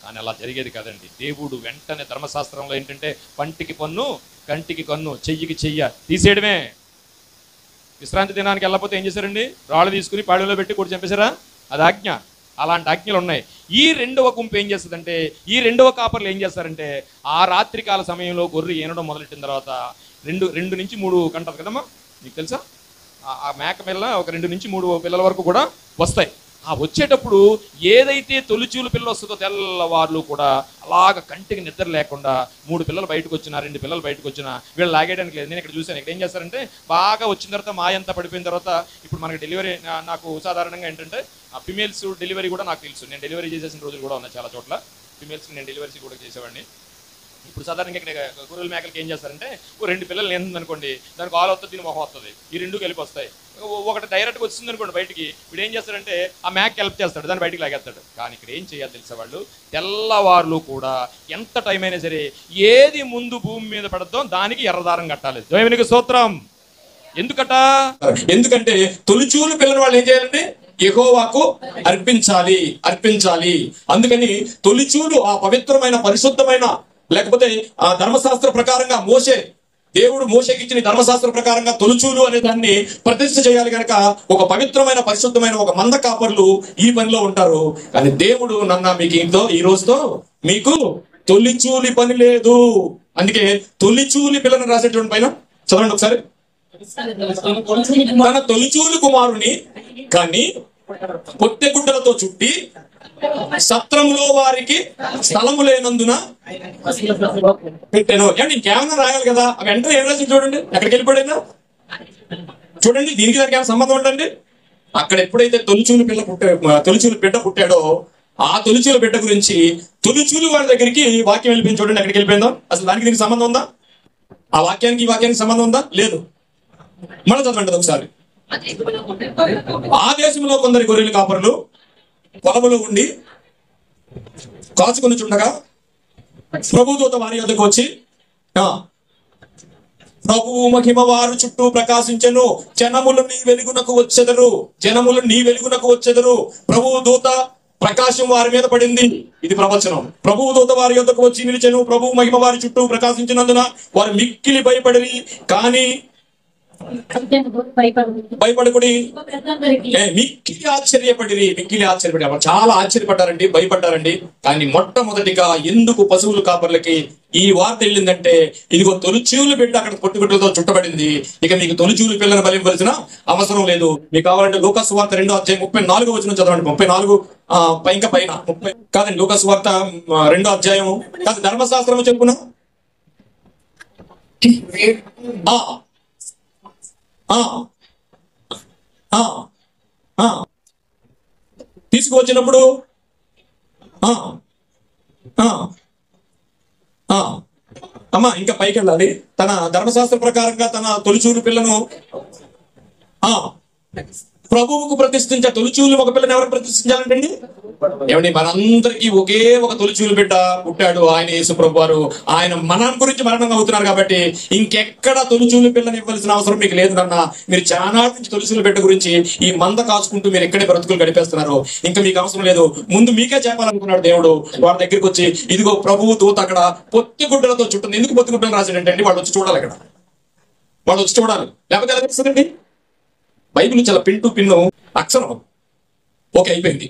కానీ అలా జరిగేది కాదండి. దేవుడు వెంటనే ధర్మశాస్త్రంలో ఏంటంటే, పంటికి పన్ను కంటికి కన్ను చెయ్యికి చెయ్య తీసేయడమే. విశ్రాంతి దినానికి వెళ్ళకపోతే ఏం చేశారండి? రాళ్ళు తీసుకుని పాడులో పెట్టి కొట్టి చంపేశారా? అది ఆజ్ఞ. అలాంటి ఆజ్ఞలు ఉన్నాయి. ఈ 2వ గుంపు ఏం చేస్తుందంటే, ఈ 2వ కాపర్లు ఏం చేస్తారంటే, ఆ రాత్రికాల సమయంలో గొర్రె ఏనడం మొదలెట్టిన తర్వాత 2 నుంచి 3 కంటారు కదమ్మా, మీకు తెలుసా? ఆ మేక పిల్ల ఒక 2 నుంచి 3 పిల్లల వరకు కూడా వస్తాయి. ఆ వచ్చేటప్పుడు ఏదైతే తొలిచూలు పిల్ల వస్తుందో తెల్లవార్లు కూడా అలాగ కంటికి నిద్ర లేకుండా 3 పిల్లలు బయటకు వచ్చినా 2 పిల్లలు బయటకు వచ్చినా వీళ్ళు లాగేయడానికి లేదు. నేను ఇక్కడ చూశాను. ఇక్కడ ఏం చేస్తారంటే, బాగా వచ్చిన తర్వాత మాయంతా పడిపోయిన తర్వాత, ఇప్పుడు మనకి డెలివరీ నాకు సాధారణంగా ఏంటంటే ఫిమేల్స్ డెలివరీ కూడా నాకు తెలుసు. నేను డెలివరీ చేసేసిన రోజులు కూడా ఉన్నాయి చాలా చోట్ల. ఫిమేల్స్కి నేను డెలివరీ కూడా చేసేవాడిని. ఇప్పుడు సాధారణంగా ఇక్కడ గొర్రెల మేకలకి ఏం చేస్తారంటే ఓ 2 పిల్లలు ఏంది అనుకోండి, దానికి ఆలు వస్తుంది, దీని మొహం వస్తుంది, ఈ 2 కలిపి వస్తాయి. ఒకటి డైరెక్ట్గా వచ్చింది అనుకోండి బయటికి, వీడు ఏం చేస్తాడంటే ఆ మేకకి హెల్ప్ చేస్తాడు, దాన్ని బయటికి లాగేస్తాడు. కానీ ఇక్కడ ఏం చేయాలి తెలుసా, వాళ్ళు తెల్లవారులు కూడా ఎంత టైం అయినా సరే ఏది ముందు భూమి మీద పడద్దో దానికి ఎర్రదారం కట్టాలి. దేవునికి స్తోత్రం. ఎందుకంటే తొలిచూలు పిల్లలు వాళ్ళు ఏం చేయాలంటే యెహోవాకు అర్పించాలి. అందుకని తొలిచూలు ఆ పవిత్రమైన పరిశుద్ధమైన, లేకపోతే ఆ ధర్మశాస్త్ర ప్రకారంగా దేవుడు మోషేకి ఇచ్చిన ధర్మశాస్త్ర ప్రకారంగా తొలిచూలు అనే దాన్ని ప్రతిష్ఠ చేయాలి కనుక ఒక పవిత్రమైన పరిశుద్ధమైన ఒక మంద కాపర్లు ఈ పనిలో ఉంటారు. కానీ దేవుడు మీకు ఈ రోజుతో మీకు తొలిచూలి పని లేదు. అందుకే తొలిచూలి పిల్లని రాసేటువంటి పైన చదవండి ఒకసారి. తన తొలిచూలు కుమారుని కానీ పొట్టె గుడ్డలతో చుట్టి సత్రంలో వారికి స్థలము లేనందున పెట్టాను. ఇంకేమన్నా రాయాలి కదా, అవి వెంటనే ఏం రాసి చూడండి, ఎక్కడికి వెళ్ళిపోయినా చూడండి. దీనికి దానికి ఏమైనా సంబంధం ఉండండి. అక్కడ ఎప్పుడైతే తొలిచూలు బిడ్డ పుట్టాడో ఆ తొలిచూలు బిడ్డ గురించి తొలిచూలు వాడి దగ్గరికి వాక్యం వెళ్ళిపోయింది. చూడండి ఎక్కడికి వెళ్ళిపోయిందో. అసలు దానికి దీనికి సంబంధం ఉందా? ఆ వాక్యానికి ఈ వాక్యానికి సంబంధం ఉందా? లేదు. మనం చదవండి ఒకసారి. ఆ దేశంలో కొందరి గొర్రెల కాపరులు పొలములో ఉండి కాచుకొని చుండగా ప్రభుదూత వారి యొద్దకు వచ్చి, ప్రభువు మహిమ వారు చుట్టూ ప్రకాశించెను, జనములు నీ వెలుగునకు వచ్చెదరు. ప్రభువు దూత ప్రకాశం వారి మీద పడింది. ఇది ప్రవచనం. ప్రభువు దూత వారి యొద్దకు వచ్చి నిలిచెను, ప్రభువు మహిమ వారి చుట్టూ ప్రకాశించినందున వారు మిక్కిలి భయపడిరి. కానీ భయపడకుడి, మిక్కిలి ఆశ్చర్యపడిరి. చాలా ఆశ్చర్యపడ్డారండి, భయపడ్డారండి. కానీ మొట్టమొదటిగా ఎందుకు పశువుల కాపర్లకి ఈ వార్త వెళ్ళిందంటే, ఇదిగో తొలిచూలు బిడ్డ అక్కడ పొట్టుగుడ్డలతో చుట్టబడింది, ఇక మీకు తొలిచూలు పిల్లని బలివ్వాల్సిన అవసరం లేదు. మీకు కావాలంటే లూకాసు వార్త 2:34 చదవండి. 34 ఇంకా పైన 30 కాదండి, లూకాసు వార్త 2 కాదు, ధర్మశాస్త్రం చెప్పున తీసుకువచ్చినప్పుడు అమ్మా ఇంకా పైకి వెళ్ళాలి. తన ధర్మశాస్త్ర ప్రకారంగా తన తొలిచూలు పిల్లను ప్రభువుకు ప్రతిష్ఠించే తొలిచూలు ఒక పిల్లని ఎవరు ప్రతిష్ఠించాలంటండి? ఏమండి, మనందరికీ ఒకే ఒక తొలిచూలు బిడ్డ పుట్టాడు, ఆయన యేసు ప్రభు వారు. ఆయన మన గురించి మరణం అవుతున్నారు కాబట్టి ఇంకెక్కడ తొలిచూలు పిల్లని ఇవ్వాల్సిన అవసరం మీకు లేదు నాన్న. మీరు చాలా నుంచి తొలిచూలు బిడ్డ గురించి ఈ మంద కాచుకుంటూ మీరు ఎక్కడే బ్రతుకులు గడిపేస్తున్నారు. ఇంకా మీకు అవసరం లేదు. ముందు మీకే చెప్పాలనుకున్నాడు దేవుడు. వాడి దగ్గరికి వచ్చి, ఇదిగో ప్రభువు దూత అక్కడ పొత్తి గుడ్డలతో చుట్టుంది. ఎందుకు పొత్తి గుడ్డలు రాశాడంటే అండి, వాళ్ళు వచ్చి చూడాలి. అక్కడ వాళ్ళు వచ్చి చూడాలి, లేకపోతే ఎలా తెలుస్తుందండి? బైబిల్ చాలా పిన్ను అక్షరం. ఓకే, అయిపోయింది.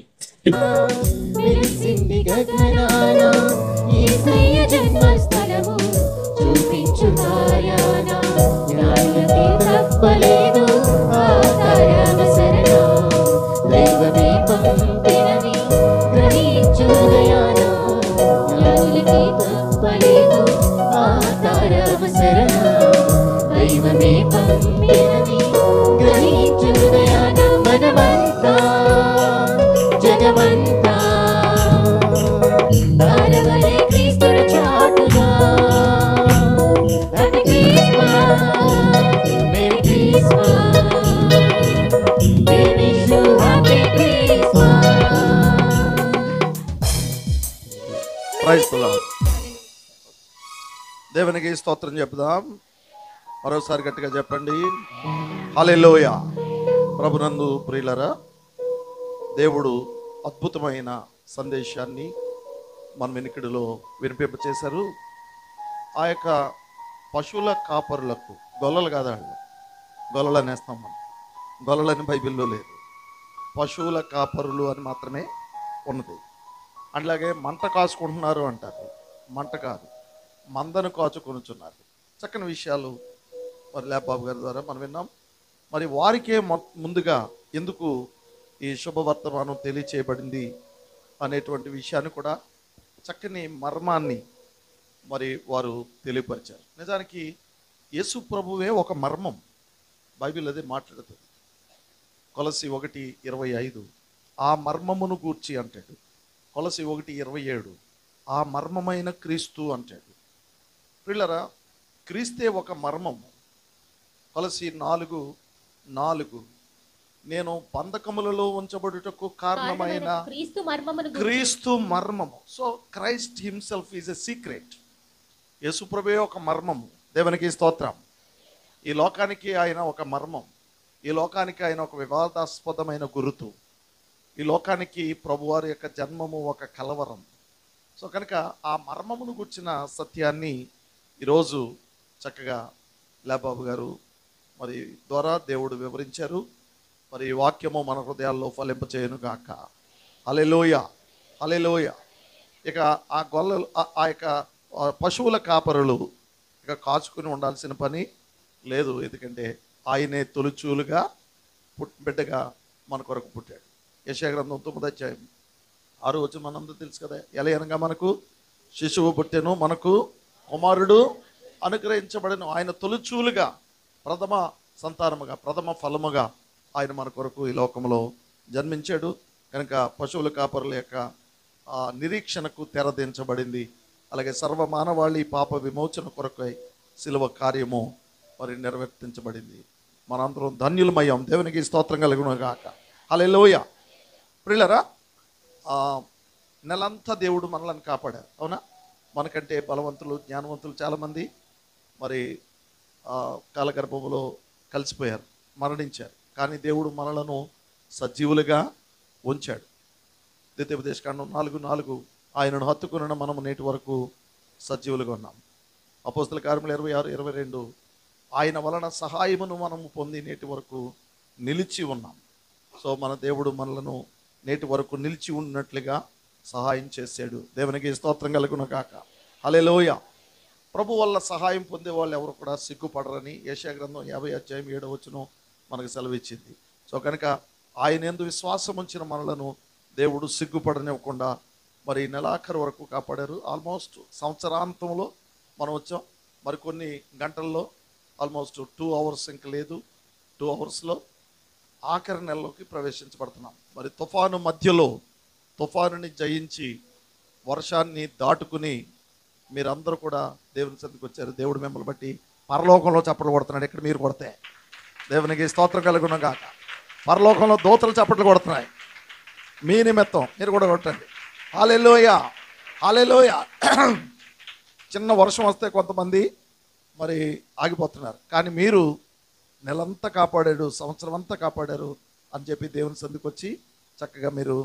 దేవునికి స్తోత్రం చెప్దాం. మరోసారి గట్టిగా చెప్పండి, హల్లెలూయా. ప్రభునందు ప్రియులరా, దేవుడు అద్భుతమైన సందేశాన్ని మన వెనుకడిలో వినిపింపచేశారు. ఆ యొక్క పశువుల కాపరులకు, గొల్లలు కాదా, గొల్లలు అనేస్తాం మనం, గొల్లలని బైబిల్లో లేదు, పశువుల కాపరులు అని మాత్రమే ఉన్నది. అట్లాగే మంట కాచుకుంటున్నారు అంటారు. మంట కాదు, మందను కాచుకొనుచున్నారు. చక్కని విషయాలు మరి లేబాబు గారి ద్వారా మనం విన్నాం. మరి వారికే ముందుగా ఎందుకు ఈ శుభవర్తమానం తెలియచేయబడింది అనేటువంటి విషయాన్ని కూడా చక్కని మర్మాన్ని మరి వారు తెలియపరిచారు. నిజానికి యేసు ప్రభువే ఒక మర్మం. బైబిల్ అదే మాట్లాడుతుంది. కొలసి 1:25 ఆ మర్మమును గూర్చి అంటాడు. కొలసి 1:27 ఆ మర్మమైన క్రీస్తు అంటాడు. ప్రియులరా, క్రీస్తే ఒక మర్మము. కొలసి 4:4 నేను బంధకములలో ఉంచబడుటకు కారణమైన క్రీస్తు మర్మము. So Christ himself is a secret. యేసుప్రభువే ఒక మర్మము. దేవునికి స్తోత్రం. ఈ లోకానికి ఆయన ఒక మర్మం. ఈ లోకానికి ఆయన ఒక వివాదాస్పదమైన గురుతు. ఈ లోకానికి ప్రభువారి యొక్క జన్మము ఒక కలవరం. సో కనుక ఆ మర్మమును గుర్చిన సత్యాన్ని ఈరోజు చక్కగా లేబాబు గారు మరి ద్వారా దేవుడు వివరించారు. మరి ఈ వాక్యము మన హృదయాల్లో ఫలింపచేయను గాక. హల్లెలూయా, హల్లెలూయా. ఇక ఆ గొల్లలు, ఆ యొక్క పశువుల కాపరులు ఇక కాచుకుని ఉండాల్సిన పని లేదు. ఎందుకంటే ఆయనే తొలిచూలుగా బిడ్డగా మన కొరకు పుట్టాడు. యెషయా గ్రంథం 9:6 మనందరూ తెలుసు కదా. ఎలా అనగా మనకు శిశువు పుట్టెను, మనకు కుమారుడు అనుగ్రహించబడను. ఆయన తొలిచూలుగా ప్రథమ సంతానముగా, ప్రథమ ఫలముగా ఆయన మన కొరకు ఈ లోకంలో జన్మించాడు. కనుక పశువుల కాపరుల యొక్క నిరీక్షణకు తెరదించబడింది. అలాగే సర్వ మానవాళి పాప విమోచన కొరకై శిలువ కార్యము మరి నెరవేర్తించబడింది. మనందరం ధన్యులమయ్యాం. దేవునికి స్తోత్రం కలుగును గాక. హల్లెలూయా. ప్రియులరా, నెలంతా దేవుడు మనల్ని కాపాడారు. అవునా? మనకంటే బలవంతులు, జ్ఞానవంతులు చాలామంది మరి కాలగర్భములో కలిసిపోయారు, మరణించారు. కానీ దేవుడు మనలను సజీవులుగా ఉంచాడు. ద్వితీయోపదేశకాండం 4:4 ఆయనను హత్తుకున్న మనము నేటి వరకు సజీవులుగా ఉన్నాం. అపోస్తల కార్యములు 26:22 ఆయన వలన సహాయమును మనము పొంది నేటి వరకు నిలిచి ఉన్నాం. సో మన దేవుడు మనలను నేటి వరకు నిలిచి ఉన్నట్లుగా సహాయం చేశాడు. దేవునికి స్తోత్రం కలుగును గాక. హల్లెలూయా. ప్రభు వల్ల సహాయం పొందే వాళ్ళు ఎవరు కూడా సిగ్గుపడరని యెషయా గ్రంథం 50:7 మనకు సెలవిచ్చింది. సో కనుక ఆయన యందు విశ్వాసం ఉంచిన మనలను దేవుడు సిగ్గుపడనివ్వకుండా మరి నెలాఖరు వరకు కాపాడారు. ఆల్మోస్ట్ సంవత్సరాంతంలో మనం వచ్చాం. మరి కొన్ని గంటల్లో ఆల్మోస్ట్ 2 hours ఇంక లేదు. 2 hours ఆఖరి నెలలోకి ప్రవేశించబడుతున్నాం. మరి తుఫాను మధ్యలో తుఫానుని జయించి వర్షాన్ని దాటుకుని మీరందరూ కూడా దేవుని సన్నిధికి వచ్చారు. దేవుడు మిమ్మల్ని బట్టి పరలోకంలో చప్పట్లు కొడుతున్నాడు. ఇక్కడ మీరు కొడితే దేవునికి స్తోత్రం కలుగును గాక. పరలోకంలో దూతలు చప్పట్లు కొడుతున్నాయి. మీ నిమిత్తం మీరు కూడా కొట్టండి. హల్లెలూయా, హల్లెలూయా. చిన్న వర్షం వస్తే కొంతమంది మరి ఆగిపోతున్నారు. కానీ మీరు నెలంతా కాపాడాడు, సంవత్సరం అంతా కాపాడారు అని చెప్పి దేవుని సన్నిధికి వచ్చి చక్కగా మీరు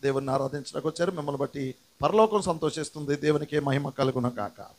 దేవుని ఆరాధించడానికి వచ్చారు. మిమ్మల్ని బట్టి పరలోకం సంతోషిస్తుంది. దేవునికి మహిమ కలుగును గాక.